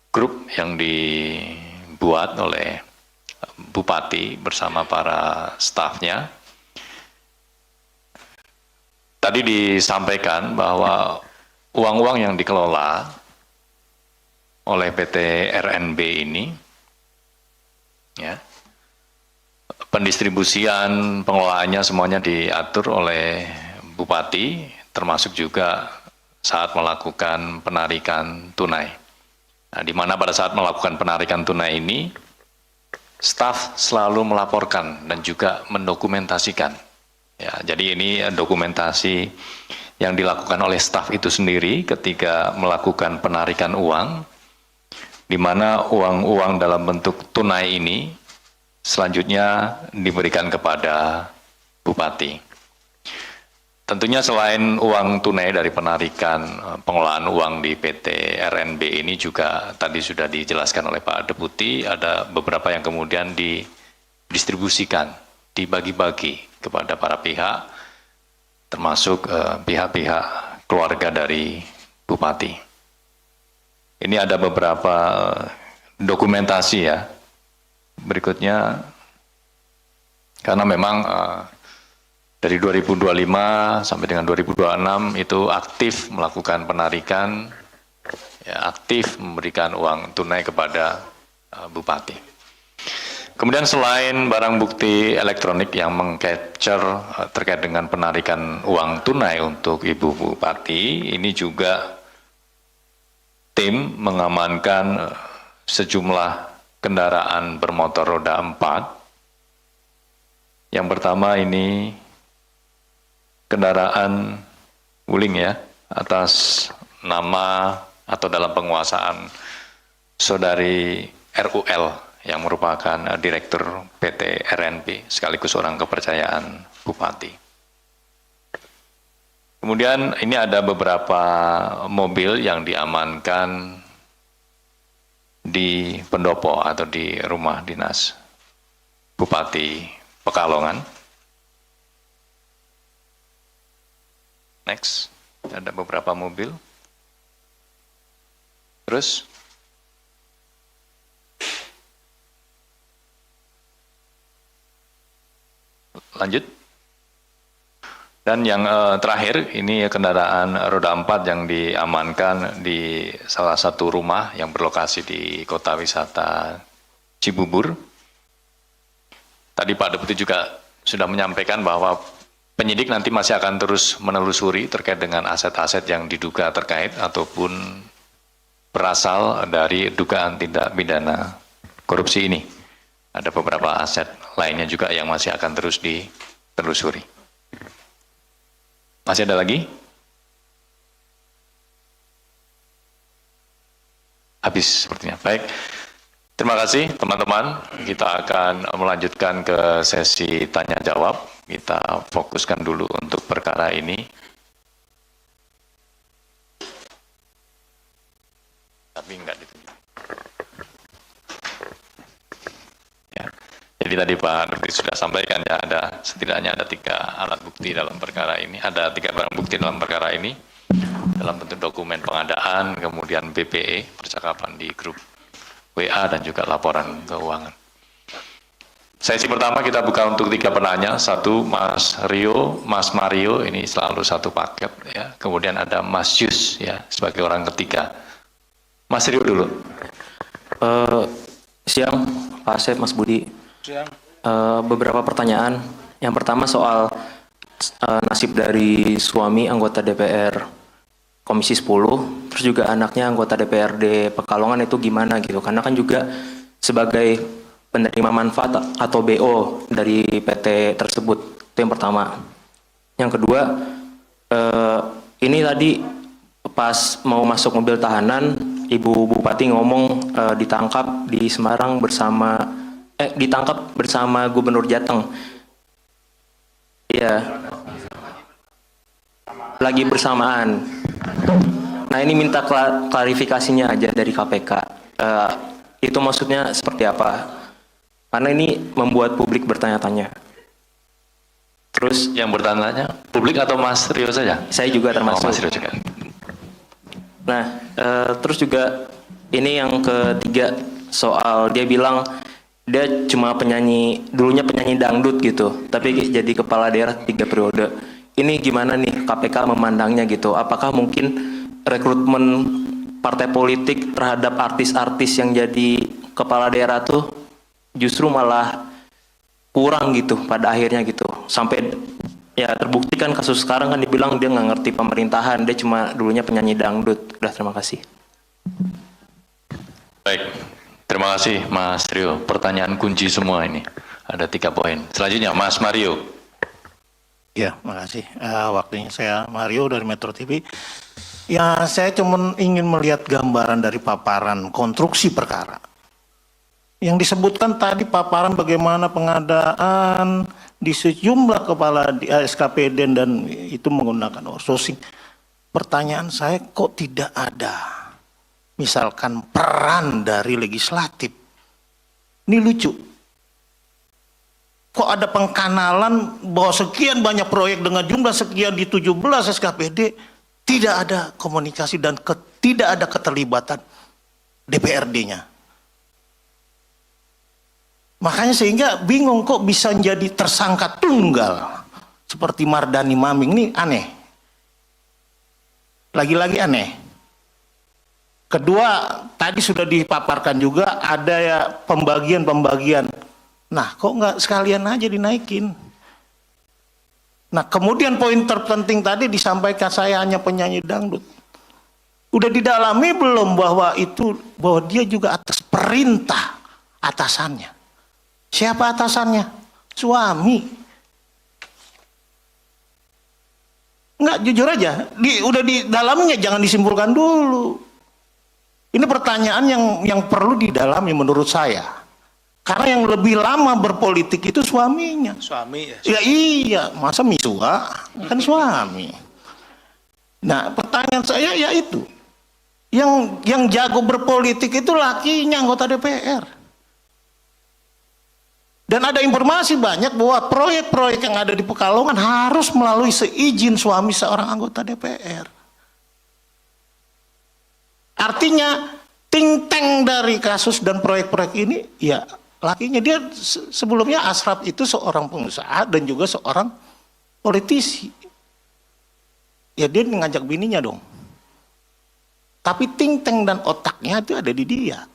grup yang dibuat oleh Bupati bersama para stafnya. Tadi disampaikan bahwa uang-uang yang dikelola oleh PT RNB ini, ya, pendistribusian, pengelolaannya semuanya diatur oleh Bupati, termasuk juga saat melakukan penarikan tunai. Nah, di mana pada saat melakukan penarikan tunai ini, staf selalu melaporkan dan juga mendokumentasikan. Ya, jadi ini dokumentasi yang dilakukan oleh staf itu sendiri ketika melakukan penarikan uang, di mana uang-uang dalam bentuk tunai ini selanjutnya diberikan kepada Bupati. Tentunya selain uang tunai dari penarikan pengelolaan uang di PT RNB ini juga tadi sudah dijelaskan oleh Pak Deputi, ada beberapa yang kemudian didistribusikan, dibagi-bagi kepada para pihak, termasuk pihak-pihak keluarga dari Bupati. Ini ada beberapa dokumentasi ya. Berikutnya, karena memang Dari 2025 sampai dengan 2026 itu aktif melakukan penarikan, ya, aktif memberikan uang tunai kepada Bupati. Kemudian selain barang bukti elektronik yang meng-capture terkait dengan penarikan uang tunai untuk Ibu Bupati, ini juga tim mengamankan sejumlah kendaraan bermotor roda 4. Yang pertama ini kendaraan wuling ya, atas nama atau dalam penguasaan Saudari RUL yang merupakan Direktur PT RNB sekaligus orang kepercayaan Bupati. Kemudian ini ada beberapa mobil yang diamankan di pendopo atau di rumah dinas Bupati Pekalongan. Next, ada beberapa mobil. Terus, lanjut. Dan yang terakhir, ini kendaraan roda 4 yang diamankan di salah satu rumah yang berlokasi di Kota Wisata Cibubur. Tadi Pak Deputi juga sudah menyampaikan bahwa penyidik nanti masih akan terus menelusuri terkait dengan aset-aset yang diduga terkait ataupun berasal dari dugaan tindak pidana korupsi ini. Ada beberapa aset lainnya juga yang masih akan terus ditelusuri. Masih ada lagi? Habis sepertinya. Baik. Terima kasih teman-teman. Kita akan melanjutkan ke sesi tanya jawab. Kita fokuskan dulu untuk perkara ini. Tapi enggak ditunjuk. Ya. Jadi tadi Pak Deputi sudah sampaikan ya, setidaknya ada 3 alat bukti dalam perkara ini, ada 3 barang bukti dalam perkara ini, dalam bentuk dokumen pengadaan, kemudian BPE, percakapan di grup WA, dan juga laporan keuangan. Sesi pertama kita buka untuk 3 penanya, 1 Mas Rio, Mas Mario, ini selalu satu paket ya. Kemudian ada Mas Yus ya sebagai orang ketiga. Mas Rio dulu. Siang Pak Asep, Mas Budi. Siang. Beberapa pertanyaan. Yang pertama soal nasib dari suami anggota DPR Komisi 10, terus juga anaknya anggota DPRD Pekalongan itu gimana gitu. Karena kan juga sebagai penerima manfaat atau BO dari PT tersebut. Itu yang pertama. Yang kedua, ini tadi pas mau masuk mobil tahanan, Ibu Bupati ngomong ditangkap di Semarang ditangkap bersama Gubernur Jateng. Iya. Lagi bersamaan. Nah, ini minta klarifikasinya aja dari KPK. Itu maksudnya seperti apa? Karena ini membuat publik bertanya-tanya. Terus yang bertanya publik atau Mas Rio saja? Saya juga termasuk. Oh, Mas Rio juga. Nah, terus juga ini yang ketiga soal dia bilang dia cuma dulunya penyanyi dangdut gitu, tapi jadi kepala daerah 3 periode. Ini gimana nih KPK memandangnya gitu? Apakah mungkin rekrutmen partai politik terhadap artis-artis yang jadi kepala daerah tuh justru malah kurang gitu pada akhirnya gitu, sampai ya terbukti kan kasus sekarang kan dibilang dia nggak ngerti pemerintahan, dia cuma dulunya penyanyi dangdut. Udah, terima kasih. Baik, terima kasih Mas Rio. Pertanyaan kunci semua ini, ada 3 poin. Selanjutnya Mas Mario. Ya, makasih. Waktunya saya Mario dari Metro TV. Ya, saya cuma ingin melihat gambaran dari paparan konstruksi perkara. Yang disebutkan tadi paparan bagaimana pengadaan di sejumlah kepala di SKPD dan itu menggunakan outsourcing. Pertanyaan saya, kok tidak ada misalkan peran dari legislatif? Ini lucu. Kok ada pengkanalan bahwa sekian banyak proyek dengan jumlah sekian di 17 SKPD, tidak ada komunikasi dan tidak ada keterlibatan DPRD-nya. Makanya sehingga bingung kok bisa menjadi tersangka tunggal seperti Mardani Maming ini aneh. Lagi-lagi aneh. Kedua, tadi sudah dipaparkan juga ada ya pembagian-pembagian. Nah, kok nggak sekalian aja dinaikin? Nah, kemudian poin terpenting tadi disampaikan saya hanya penyanyi dangdut. Udah didalami belum bahwa dia juga atas perintah atasannya. Siapa atasannya? Suami. Enggak, jujur aja, udah di dalamnya jangan disimpulkan dulu. Ini pertanyaan yang perlu didalami menurut saya. Karena yang lebih lama berpolitik itu suaminya. Suami ya. Ya iya, masa misua kan suami. Nah, pertanyaan saya ya itu. Yang jago berpolitik itu lakinya anggota DPR. Dan ada informasi banyak bahwa proyek-proyek yang ada di Pekalongan harus melalui seizin suami seorang anggota DPR. Artinya think tank dari kasus dan proyek-proyek ini ya lakinya. Dia sebelumnya Ashraf itu seorang pengusaha dan juga seorang politisi. Ya dia ngajak bininya dong. Tapi think tank dan otaknya itu ada di dia.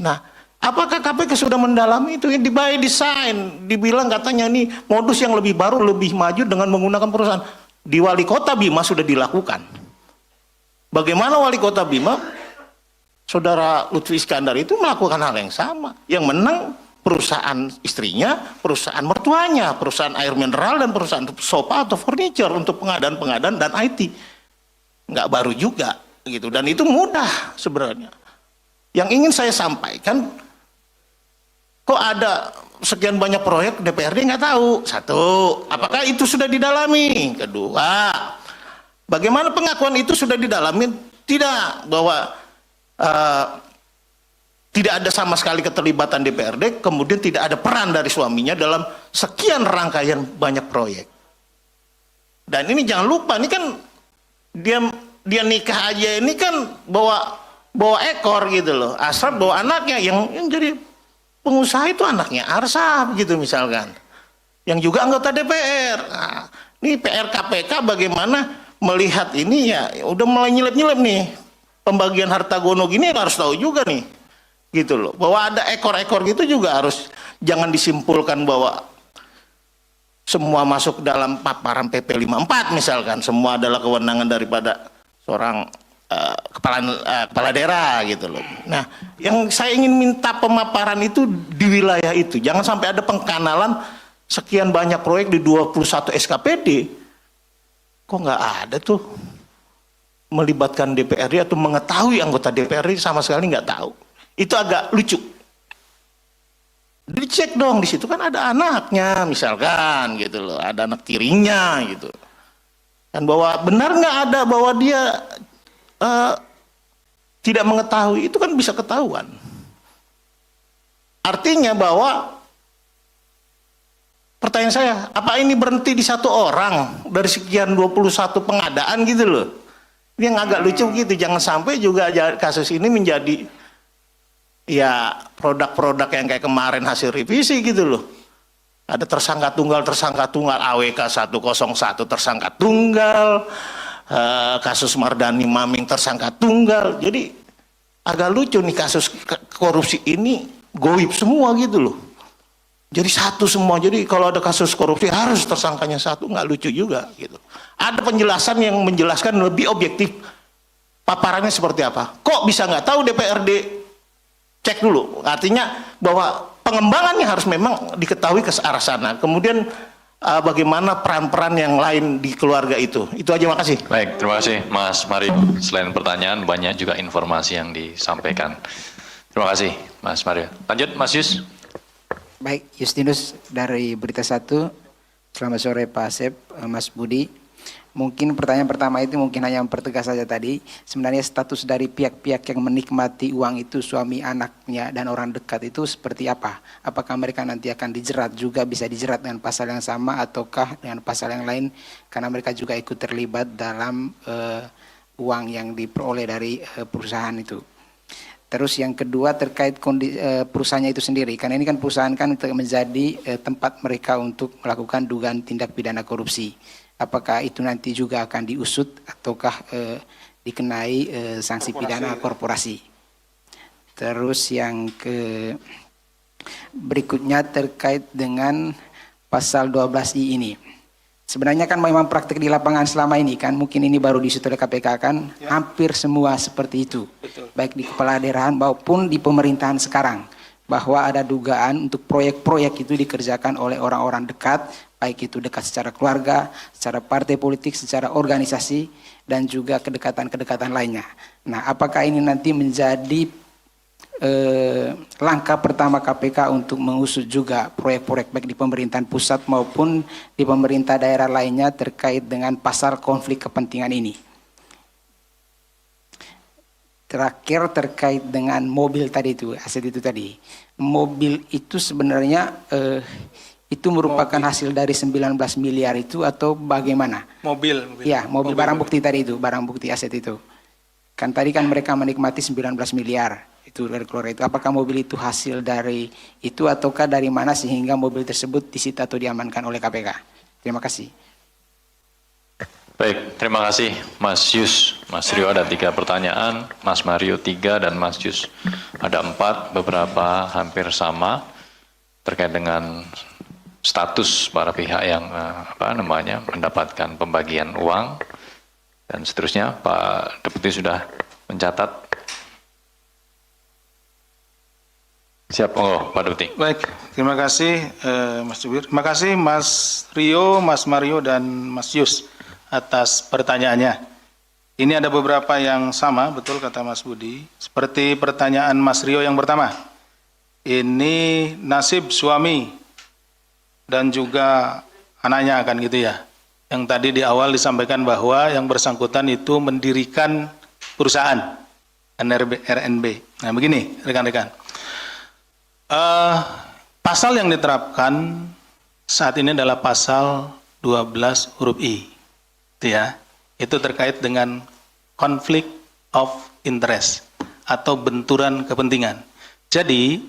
Nah, apakah KPK sudah mendalami itu? Di by design, dibilang katanya ini modus yang lebih baru, lebih maju dengan menggunakan perusahaan. Di Wali Kota Bima sudah dilakukan. Bagaimana Wali Kota Bima, Saudara Lutfi Iskandar itu melakukan hal yang sama. Yang menang perusahaan istrinya, perusahaan mertuanya, perusahaan air mineral, dan perusahaan sofa atau furniture untuk pengadaan-pengadaan dan IT. Nggak baru juga gitu, dan itu mudah sebenarnya. Yang ingin saya sampaikan, kok ada sekian banyak proyek DPRD nggak tahu. Satu, apakah itu sudah didalami? Kedua, bagaimana pengakuan itu sudah didalami? Tidak, bahwa tidak ada sama sekali keterlibatan DPRD, kemudian tidak ada peran dari suaminya dalam sekian rangkaian banyak proyek. Dan ini jangan lupa, ini kan dia nikah aja ini kan bawa ekor gitu loh. Ashraf bawa anaknya yang jadi pengusaha itu anaknya Arsaf gitu misalkan. Yang juga anggota DPR. Nah, ini PR KPK bagaimana melihat ini ya udah mulai nyelip-nyelip nih. Pembagian harta gono gini harus tahu juga nih. Gitu loh. Bahwa ada ekor-ekor gitu juga harus jangan disimpulkan bahwa semua masuk dalam paparan PP 54 misalkan, semua adalah kewenangan daripada seorang kepala daerah gitu loh. Nah, yang saya ingin minta pemaparan itu di wilayah itu. Jangan sampai ada pengkanalan sekian banyak proyek di 21 SKPD. Kok nggak ada tuh melibatkan DPRD atau mengetahui anggota DPRD sama sekali nggak tahu. Itu agak lucu. Dicek dong, di situ kan ada anaknya misalkan gitu loh, ada anak tirinya gitu. Dan bahwa benar nggak ada bahwa dia tidak mengetahui, itu kan bisa ketahuan. Artinya bahwa pertanyaan saya, apa ini berhenti di satu orang dari sekian 21 pengadaan gitu loh. Ini yang agak lucu gitu, jangan sampai juga kasus ini menjadi ya produk-produk yang kayak kemarin hasil revisi gitu loh. Ada tersangka tunggal AWK 101 tersangka tunggal, kasus Mardani Maming tersangka tunggal. Jadi agak lucu nih kasus korupsi ini goib semua gitu loh. Jadi satu semua. Jadi kalau ada kasus korupsi harus tersangkanya satu, nggak lucu juga gitu. Ada penjelasan yang menjelaskan lebih objektif paparannya seperti apa. Kok bisa nggak tahu DPRD? Cek dulu, artinya bahwa pengembangannya harus memang diketahui ke arah sana. Kemudian bagaimana peran-peran yang lain di keluarga itu. Itu aja, makasih. Baik, terima kasih Mas Mario. Selain pertanyaan, banyak juga informasi yang disampaikan. Terima kasih Mas Mario. Lanjut Mas Yus. Baik, Justinus dari Berita 1. Selamat sore Pak Asep, Mas Budi. Mungkin pertanyaan pertama itu mungkin hanya mempertegas saja tadi. Sebenarnya status dari pihak-pihak yang menikmati uang itu, suami, anaknya, dan orang dekat itu seperti apa? Apakah mereka nanti akan dijerat juga, bisa dijerat dengan pasal yang sama ataukah dengan pasal yang lain? Karena mereka juga ikut terlibat dalam uang yang diperoleh dari perusahaan itu. Terus yang kedua terkait perusahaannya itu sendiri, karena ini kan perusahaan kan menjadi tempat mereka untuk melakukan dugaan tindak pidana korupsi. Apakah itu nanti juga akan diusut ataukah dikenai sanksi pidana korporasi? Terus yang berikutnya terkait dengan pasal 12I ini. Sebenarnya kan memang praktik di lapangan selama ini kan, mungkin ini baru diusut oleh KPK kan, hampir semua seperti itu. Betul. Baik di kepala daerahan maupun di pemerintahan sekarang. Bahwa ada dugaan untuk proyek-proyek itu dikerjakan oleh orang-orang dekat, baik itu dekat secara keluarga, secara partai politik, secara organisasi, dan juga kedekatan-kedekatan lainnya. Nah, apakah ini nanti menjadi langkah pertama KPK untuk mengusut juga proyek-proyek baik di pemerintahan pusat maupun di pemerintah daerah lainnya terkait dengan pasal konflik kepentingan ini? Terakhir terkait dengan mobil tadi itu, aset itu tadi. Mobil itu sebenarnya itu merupakan hasil dari 19 miliar itu atau bagaimana? Mobil. Ya, mobil barang bukti tadi itu, barang bukti aset itu. Kan tadi kan mereka menikmati 19 miliar itu dari keluar itu. Apakah mobil itu hasil dari itu ataukah dari mana sehingga mobil tersebut disita atau diamankan oleh KPK? Terima kasih. Baik, terima kasih Mas Yus. Mas Rio ada 3 pertanyaan, Mas Mario 3, dan Mas Yus ada 4, beberapa hampir sama terkait dengan status para pihak yang mendapatkan pembagian uang dan seterusnya. Pak Deputi sudah mencatat. Siap, Pak Deputi. Baik, terima kasih Mas Jubir. Terima kasih Mas Rio, Mas Mario, dan Mas Yus atas pertanyaannya. Ini ada beberapa yang sama, betul kata Mas Budi. Seperti pertanyaan Mas Rio yang pertama. Ini nasib suami dan juga anaknya kan gitu ya. Yang tadi di awal disampaikan bahwa yang bersangkutan itu mendirikan perusahaan RNB. Nah begini rekan-rekan. Pasal yang diterapkan saat ini adalah pasal 12 huruf I. Itu terkait dengan conflict of interest atau benturan kepentingan. Jadi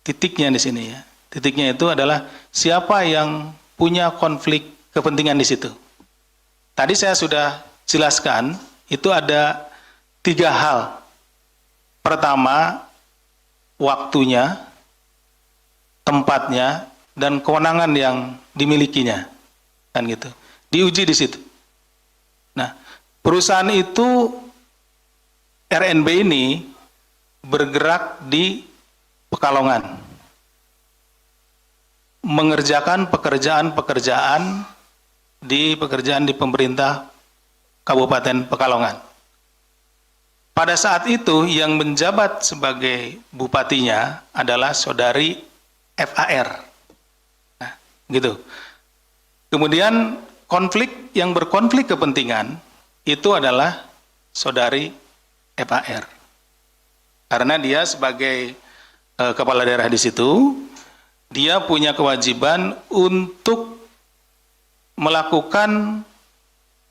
titiknya di sini ya. Titiknya itu adalah siapa yang punya konflik kepentingan di situ. Tadi saya sudah jelaskan itu ada 3 hal. Pertama, waktunya, tempatnya, dan kewenangan yang dimilikinya, kan gitu. Diuji di situ. Nah, perusahaan itu RNB ini bergerak di Pekalongan, mengerjakan pekerjaan di pemerintah Kabupaten Pekalongan. Pada saat itu yang menjabat sebagai bupatinya adalah saudari FAR. Nah, gitu. Kemudian yang berkonflik kepentingan itu adalah saudari FAR. Karena dia sebagai kepala daerah di situ, dia punya kewajiban untuk melakukan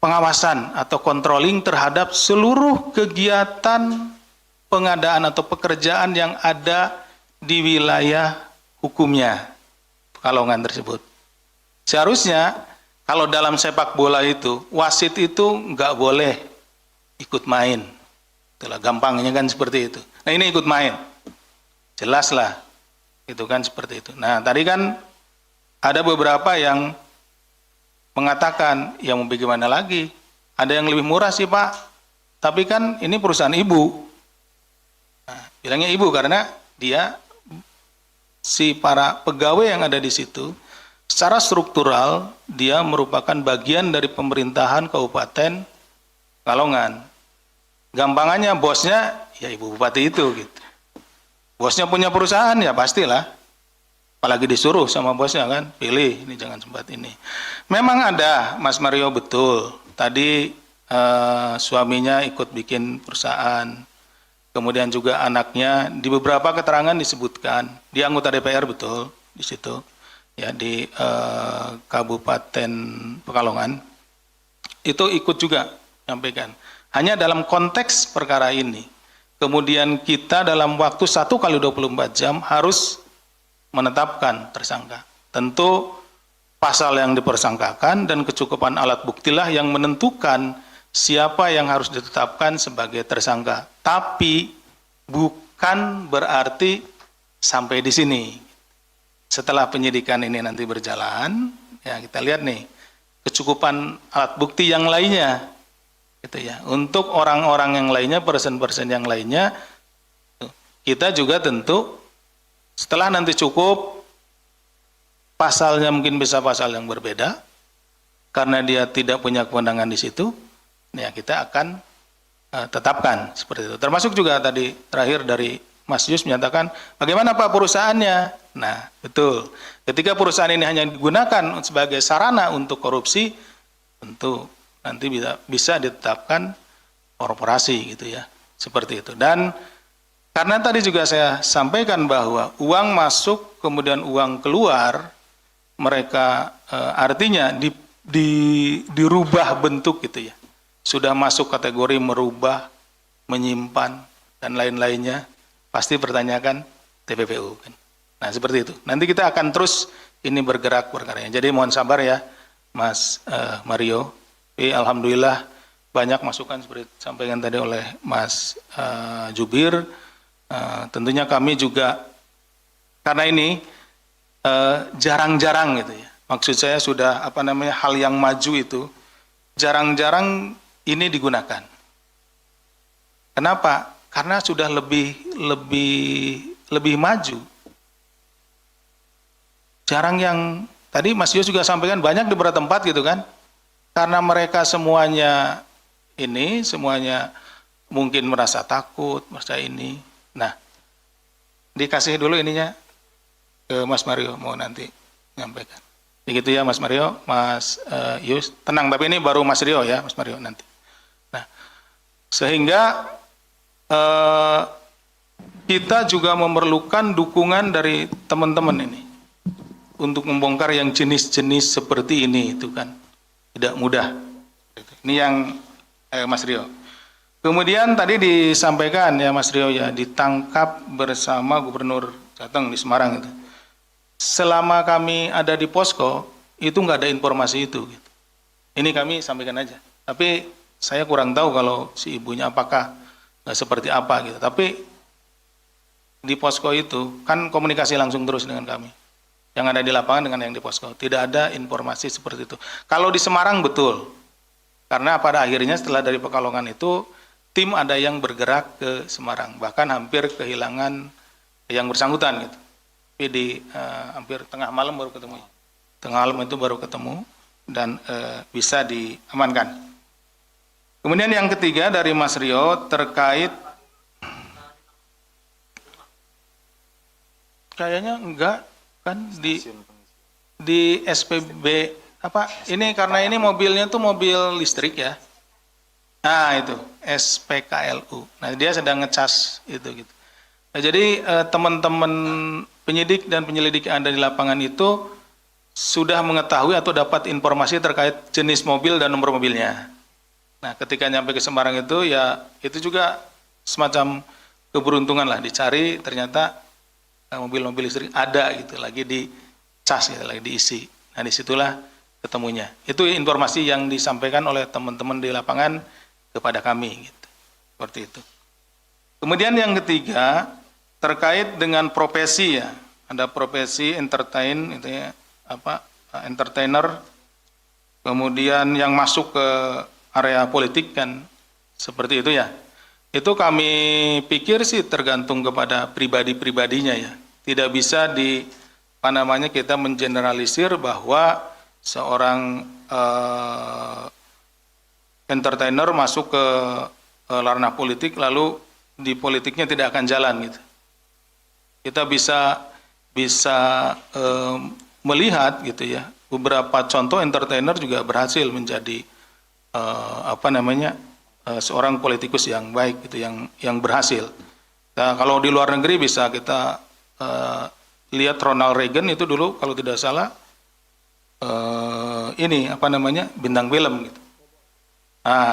pengawasan atau controlling terhadap seluruh kegiatan pengadaan atau pekerjaan yang ada di wilayah hukumnya Pekalongan tersebut. Seharusnya kalau dalam sepak bola itu, wasit itu nggak boleh ikut main. Itulah gampangnya kan seperti itu. Nah ini ikut main, jelas lah, itu kan seperti itu. Nah tadi kan ada beberapa yang mengatakan, ya mau bagaimana lagi? Ada yang lebih murah sih Pak, tapi kan ini perusahaan ibu. Nah, bilangnya ibu karena dia si para pegawai yang ada di situ secara struktural dia merupakan bagian dari pemerintahan Kabupaten Pekalongan. Gampangannya bosnya ya ibu bupati itu gitu. Bosnya punya perusahaan ya pastilah. Apalagi disuruh sama bosnya kan, pilih ini jangan sempat ini. Memang ada Mas Mario betul. Tadi suaminya ikut bikin perusahaan. Kemudian juga anaknya di beberapa keterangan disebutkan dia anggota DPR betul di situ. Ya di Kabupaten Pekalongan itu ikut juga menyampaikan. Hanya dalam konteks perkara ini, kemudian kita dalam waktu 1 kali 24 jam harus menetapkan tersangka. Tentu pasal yang dipersangkakan dan kecukupan alat buktilah yang menentukan siapa yang harus ditetapkan sebagai tersangka. Tapi bukan berarti sampai di sini. Setelah penyidikan ini nanti berjalan, ya kita lihat nih kecukupan alat bukti yang lainnya, gitu ya. Untuk orang-orang yang lainnya, person-person yang lainnya, kita juga tentu setelah nanti cukup, pasalnya mungkin bisa pasal yang berbeda, karena dia tidak punya kewenangan di situ, ya kita akan tetapkan seperti itu. Termasuk juga tadi terakhir dari Mas Yus menyatakan, bagaimana Pak perusahaannya? Nah, betul. Ketika perusahaan ini hanya digunakan sebagai sarana untuk korupsi, tentu nanti bisa ditetapkan korporasi gitu ya. Seperti itu. Dan karena tadi juga saya sampaikan bahwa uang masuk kemudian uang keluar, mereka artinya dirubah bentuk gitu ya. Sudah masuk kategori merubah, menyimpan, dan lain-lainnya. Pasti pertanyakan TPPU kan. Nah seperti itu. Nanti kita akan terus ini bergerak perkaranya. Jadi mohon sabar ya Mas Mario. Alhamdulillah banyak masukan seperti disampaikan tadi oleh Mas Jubir. Tentunya kami juga karena ini jarang-jarang gitu ya. Maksud saya sudah hal yang maju itu jarang-jarang ini digunakan. Kenapa? Karena sudah lebih maju. Jarang yang tadi Mas Yus juga sampaikan banyak di beberapa tempat gitu kan. Karena mereka semuanya mungkin merasa takut, merasa ini. Nah, dikasih dulu ininya ke Mas Mario mau nanti nyampaikan. Begitu ya Mas Mario, Mas Yus. Tenang, tapi ini baru Mas Rio ya, Mas Mario nanti. Nah, sehingga kita juga memerlukan dukungan dari teman-teman ini untuk membongkar yang jenis-jenis seperti ini itu kan tidak mudah. Ini yang Mas Rio. Kemudian tadi disampaikan ya Mas Rio ya ditangkap bersama Gubernur Jateng di Semarang itu. Selama kami ada di posko itu nggak ada informasi itu. Gitu. Ini kami sampaikan aja. Tapi saya kurang tahu kalau si ibunya apakah seperti apa gitu. Tapi di posko itu kan komunikasi langsung terus dengan kami. Yang ada di lapangan dengan yang di posko. Tidak ada informasi seperti itu. Kalau di Semarang betul. Karena pada akhirnya setelah dari Pekalongan itu tim ada yang bergerak ke Semarang. Bahkan hampir kehilangan yang bersangkutan gitu. Tapi di hampir tengah malam baru ketemu. Tengah malam itu baru ketemu dan bisa diamankan. Kemudian yang ketiga dari Mas Rio terkait kayaknya enggak kan di SPB apa ini karena ini mobilnya tuh mobil listrik ya. Nah itu SPKLU. Nah dia sedang ngecas itu gitu. Nah, jadi teman-teman penyidik dan penyelidik yang ada di lapangan itu sudah mengetahui atau dapat informasi terkait jenis mobil dan nomor mobilnya. Nah, ketika nyampe ke Semarang itu ya itu juga semacam keberuntungan lah dicari ternyata mobil-mobil listrik ada gitu lagi di cas gitu, lagi diisi. Nah, disitulah ketemunya. Itu informasi yang disampaikan oleh teman-teman di lapangan kepada kami gitu. Seperti itu. Kemudian yang ketiga terkait dengan profesi ya. Ada profesi entertain itu ya entertainer. Kemudian yang masuk ke area politik kan seperti itu ya. Itu kami pikir sih tergantung kepada pribadi-pribadinya ya. Tidak bisa kita mengeneralisir bahwa seorang entertainer masuk ke ranah politik lalu di politiknya tidak akan jalan gitu. Kita bisa melihat gitu ya. Beberapa contoh entertainer juga berhasil menjadi seorang politikus yang baik gitu, yang berhasil. Nah, kalau di luar negeri bisa kita lihat Ronald Reagan itu dulu kalau tidak salah bintang film gitu.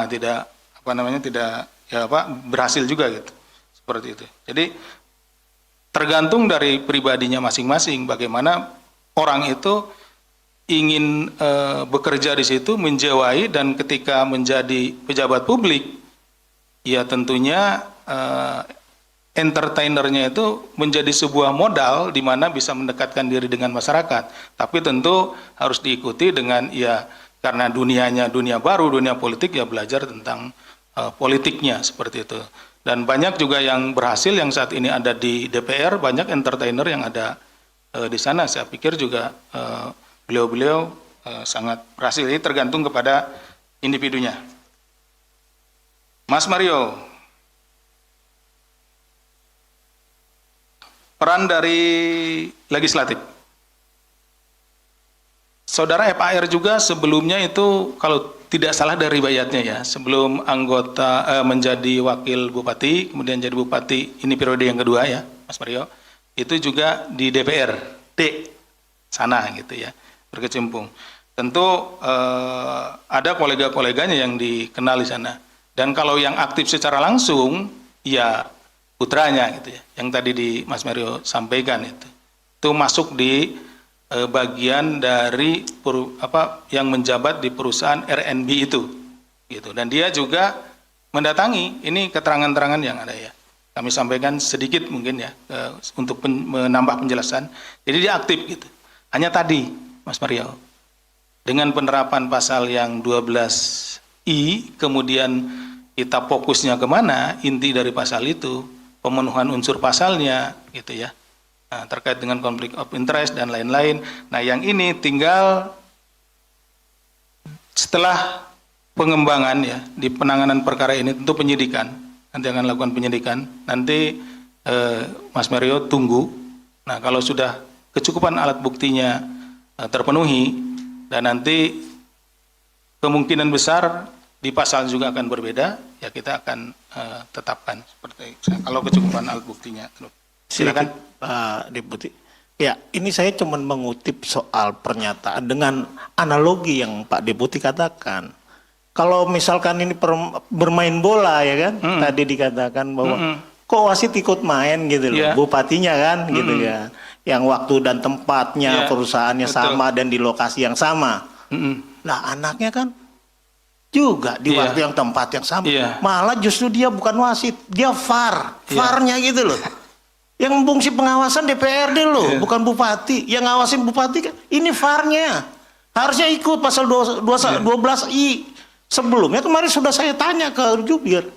Tidak berhasil juga gitu. seperti itu. Jadi tergantung dari pribadinya masing-masing bagaimana orang itu ingin bekerja di situ, menjiwai, dan ketika menjadi pejabat publik, ya tentunya entertainernya itu menjadi sebuah modal di mana bisa mendekatkan diri dengan masyarakat. Tapi tentu harus diikuti dengan ya karena dunianya dunia baru, dunia politik, ya belajar tentang politiknya seperti itu. Dan banyak juga yang berhasil yang saat ini ada di DPR, banyak entertainer yang ada di sana. Saya pikir juga beliau-beliau sangat berhasil. Ini tergantung kepada individunya. Mas Mario, peran dari legislatif. Saudara FAR juga sebelumnya itu kalau tidak salah dari riwayatnya ya, sebelum anggota menjadi wakil bupati, kemudian jadi bupati, ini periode yang kedua ya, Mas Mario, itu juga di DPRD sana gitu ya, berkecimpung. Tentu ada kolega-koleganya yang dikenal di sana. Dan kalau yang aktif secara langsung, ya putranya gitu ya, yang tadi di Mas Mario sampaikan itu masuk di bagian dari yang menjabat di perusahaan RNB itu, gitu. Dan dia juga mendatangi, ini keterangan-keterangan yang ada ya. Kami sampaikan sedikit mungkin ya untuk menambah penjelasan. Jadi dia aktif gitu. Hanya tadi, Mas Mario, dengan penerapan pasal yang 12I, kemudian kita fokusnya kemana? Inti dari pasal itu, pemenuhan unsur pasalnya, gitu ya. Nah, terkait dengan konflik of interest dan lain-lain. Nah, yang ini tinggal setelah pengembangan ya di penanganan perkara ini, tentu penyidikan. Nanti akan lakukan penyidikan. Nanti Mas Mario tunggu. Nah, kalau sudah kecukupan alat buktinya terpenuhi, dan nanti kemungkinan besar di pasal juga akan berbeda, ya kita akan tetapkan seperti itu. Kalau kecukupan alat buktinya. Silakan. Pak Deputi. Ya, ini saya cuma mengutip soal pernyataan dengan analogi yang Pak Deputi katakan. Kalau misalkan ini bermain bola ya kan, tadi dikatakan bahwa kok wasit ikut main gitu loh, bupatinya kan gitu ya. Yang waktu dan tempatnya, perusahaannya sama dan di lokasi yang sama. Lah anaknya kan juga di waktu yang tempat yang sama. Malah justru dia bukan wasit, dia VAR-nya gitu loh. Yang fungsi pengawasan DPRD loh, bukan bupati. Yang ngawasin bupati kan ini VAR-nya. Harusnya ikut pasal 12I. Sebelumnya kemarin sudah saya tanya ke Jubir.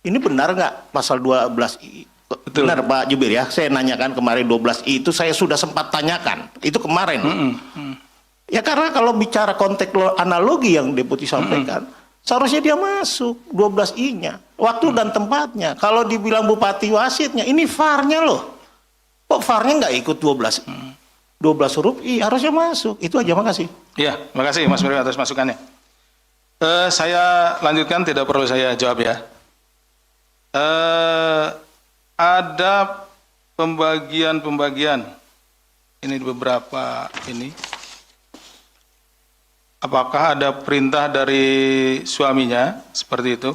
Ini benar nggak pasal 12I? Betul. Benar Pak Jubir ya, saya nanyakan kemarin 12I itu saya sudah sempat tanyakan. Itu kemarin. Ya karena kalau bicara konteks analogi yang Deputi sampaikan, seharusnya dia masuk 12I-nya, waktu dan tempatnya. Kalau dibilang bupati wasitnya, ini VAR-nya loh. Kok VAR-nya nggak ikut 12 huruf I, harusnya masuk. Itu aja, makasih. Iya, makasih Mas Mario atas masukannya. Saya lanjutkan, tidak perlu saya jawab ya. Ada pembagian, ini beberapa ini. Apakah ada perintah dari suaminya seperti itu?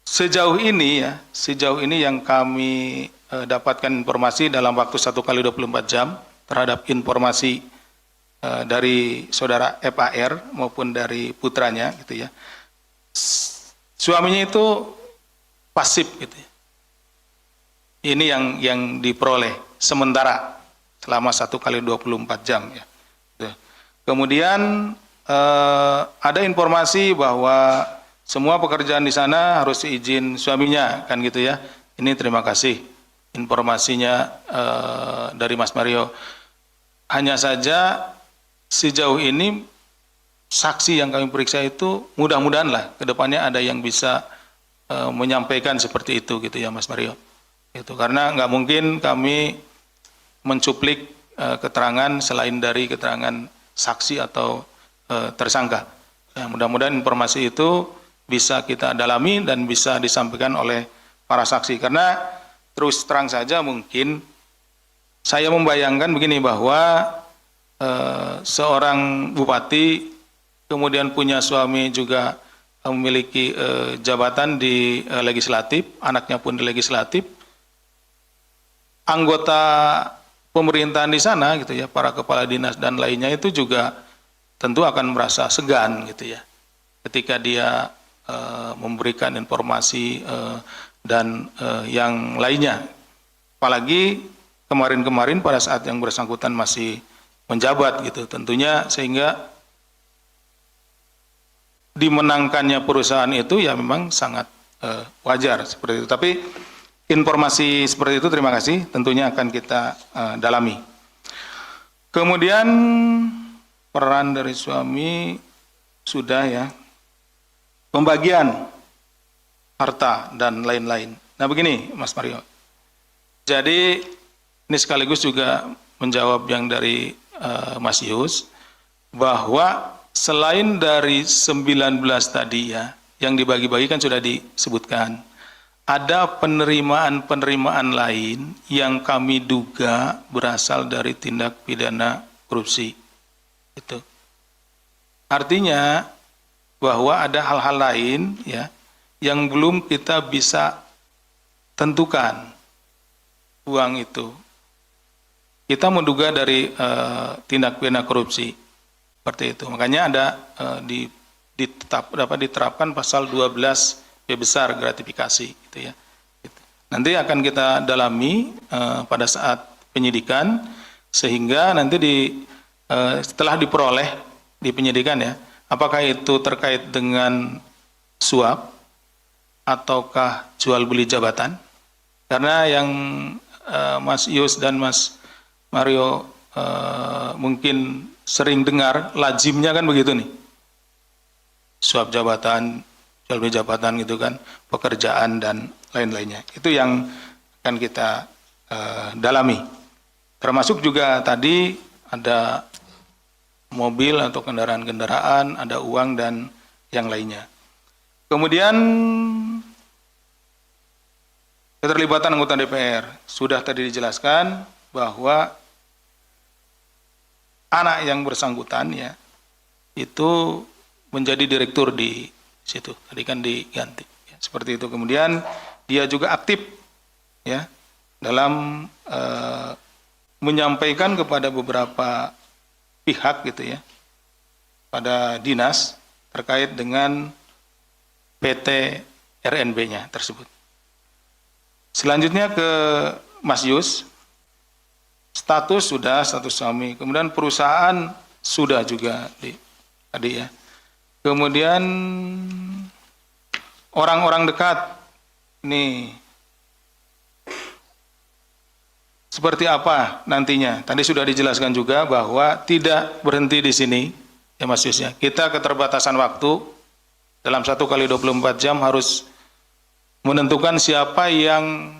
Sejauh ini yang kami dapatkan informasi dalam waktu 1 kali 24 jam terhadap informasi dari saudara FAR maupun dari putranya gitu ya. Suaminya itu pasif gitu ya. Ini yang diperoleh sementara selama 1 kali 24 jam ya. Kemudian ada informasi bahwa semua pekerjaan di sana harus izin suaminya, kan gitu ya. Ini terima kasih informasinya dari Mas Mario. Hanya saja sejauh ini saksi yang kami periksa itu mudah-mudahan lah kedepannya ada yang bisa menyampaikan seperti itu gitu ya Mas Mario. Itu karena nggak mungkin kami mencuplik keterangan selain dari keterangan saksi atau tersangka. Ya, mudah-mudahan informasi itu bisa kita dalami dan bisa disampaikan oleh para saksi. Karena terus terang saja mungkin saya membayangkan begini bahwa seorang bupati kemudian punya suami juga memiliki jabatan di legislatif, anaknya pun di legislatif, anggota pemerintahan di sana gitu ya, para kepala dinas dan lainnya itu juga tentu akan merasa segan gitu ya, ketika dia memberikan informasi dan yang lainnya. Apalagi kemarin-kemarin pada saat yang bersangkutan masih menjabat gitu, tentunya sehingga dimenangkannya perusahaan itu ya memang sangat wajar seperti itu. Tapi informasi seperti itu terima kasih, tentunya akan kita dalami. Kemudian peran dari suami sudah ya, pembagian harta dan lain-lain. Nah begini Mas Mario, jadi ini sekaligus juga menjawab yang dari Mas Yus, bahwa selain dari 19 tadi ya, yang dibagi-bagi kan sudah disebutkan, ada penerimaan-penerimaan lain yang kami duga berasal dari tindak pidana korupsi. Itu. Artinya bahwa ada hal-hal lain ya yang belum kita bisa tentukan uang itu. Kita menduga dari tindak pidana korupsi. Seperti itu. Makanya ada diterapkan pasal 12 B besar gratifikasi gitu ya. Nanti akan kita dalami pada saat penyidikan, sehingga nanti setelah diperoleh di penyidikan ya, apakah itu terkait dengan suap ataukah jual beli jabatan. Karena yang Mas Yus dan Mas Mario mungkin sering dengar, lazimnya kan begitu nih, suap jabatan, jual beli jabatan gitu kan, pekerjaan dan lain-lainnya. Itu yang akan kita dalami. Termasuk juga tadi ada mobil atau kendaraan-kendaraan, ada uang dan yang lainnya. Kemudian keterlibatan anggota DPR, sudah tadi dijelaskan bahwa anak yang bersangkutan ya itu menjadi direktur di situ, tadi kan diganti ya, seperti itu. Kemudian dia juga aktif ya dalam menyampaikan kepada beberapa pihak gitu ya, pada dinas terkait dengan PT RNB-nya tersebut. Selanjutnya ke Mas Yus, status sudah status suami, kemudian perusahaan sudah juga tadi ya. Kemudian orang-orang dekat ini seperti apa nantinya? Tadi sudah dijelaskan juga bahwa tidak berhenti di sini ya Mas Yus ya. Kita keterbatasan waktu, dalam 1 kali 24 jam harus menentukan siapa yang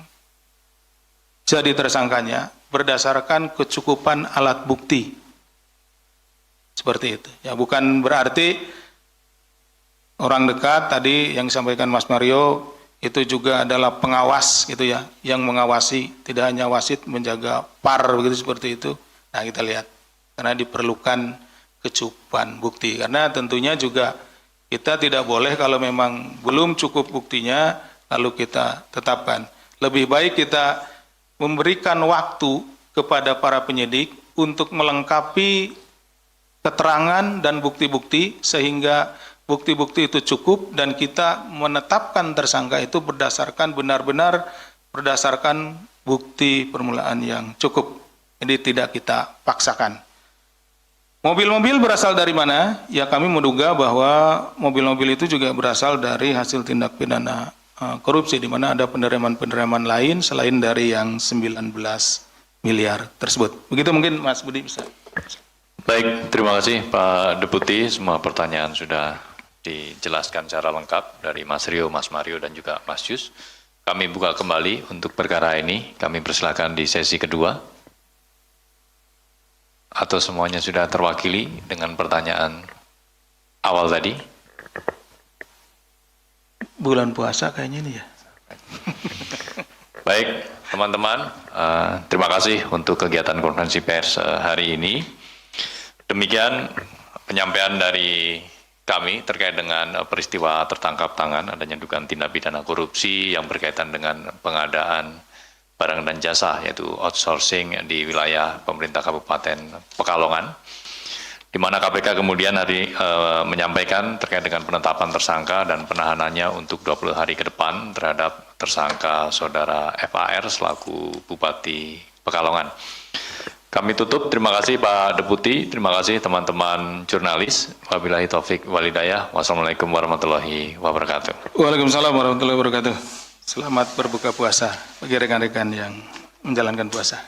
jadi tersangkanya berdasarkan kecukupan alat bukti. Seperti itu. Ya, bukan berarti orang dekat tadi yang disampaikan Mas Mario itu juga adalah pengawas gitu ya, yang mengawasi, tidak hanya wasit, menjaga PAR begitu seperti itu. Nah, kita lihat karena diperlukan kecukupan bukti. Karena tentunya juga kita tidak boleh kalau memang belum cukup buktinya lalu kita tetapkan. Lebih baik kita memberikan waktu kepada para penyidik untuk melengkapi keterangan dan bukti-bukti sehingga bukti-bukti itu cukup dan kita menetapkan tersangka itu berdasarkan benar-benar berdasarkan bukti permulaan yang cukup. Jadi tidak kita paksakan. Mobil-mobil berasal dari mana? Ya kami menduga bahwa mobil-mobil itu juga berasal dari hasil tindak pidana korupsi, di mana ada penerimaan-penerimaan lain selain dari yang 19 miliar tersebut. Begitu mungkin Mas Budi bisa. Baik, terima kasih Pak Deputi. Semua pertanyaan sudah dijelaskan secara lengkap dari Mas Rio, Mas Mario, dan juga Mas Yus. Kami buka kembali untuk perkara ini. Kami persilakan di sesi kedua. Atau semuanya sudah terwakili dengan pertanyaan awal tadi? Bulan puasa kayaknya ini ya. Baik, teman-teman, terima kasih untuk kegiatan konferensi pers hari ini. Demikian penyampaian dari kami terkait dengan peristiwa tertangkap tangan adanya dugaan tindak pidana korupsi yang berkaitan dengan pengadaan barang dan jasa, yaitu outsourcing di wilayah pemerintah Kabupaten Pekalongan, di mana KPK kemudian menyampaikan terkait dengan penetapan tersangka dan penahanannya untuk 20 hari ke depan terhadap tersangka saudara FAR selaku Bupati Pekalongan. Kami tutup, terima kasih Pak Deputi, terima kasih teman-teman jurnalis. Wabillahi taufik walhidayah. Wassalamualaikum warahmatullahi wabarakatuh. Waalaikumsalam warahmatullahi wabarakatuh. Selamat berbuka puasa bagi rekan-rekan yang menjalankan puasa.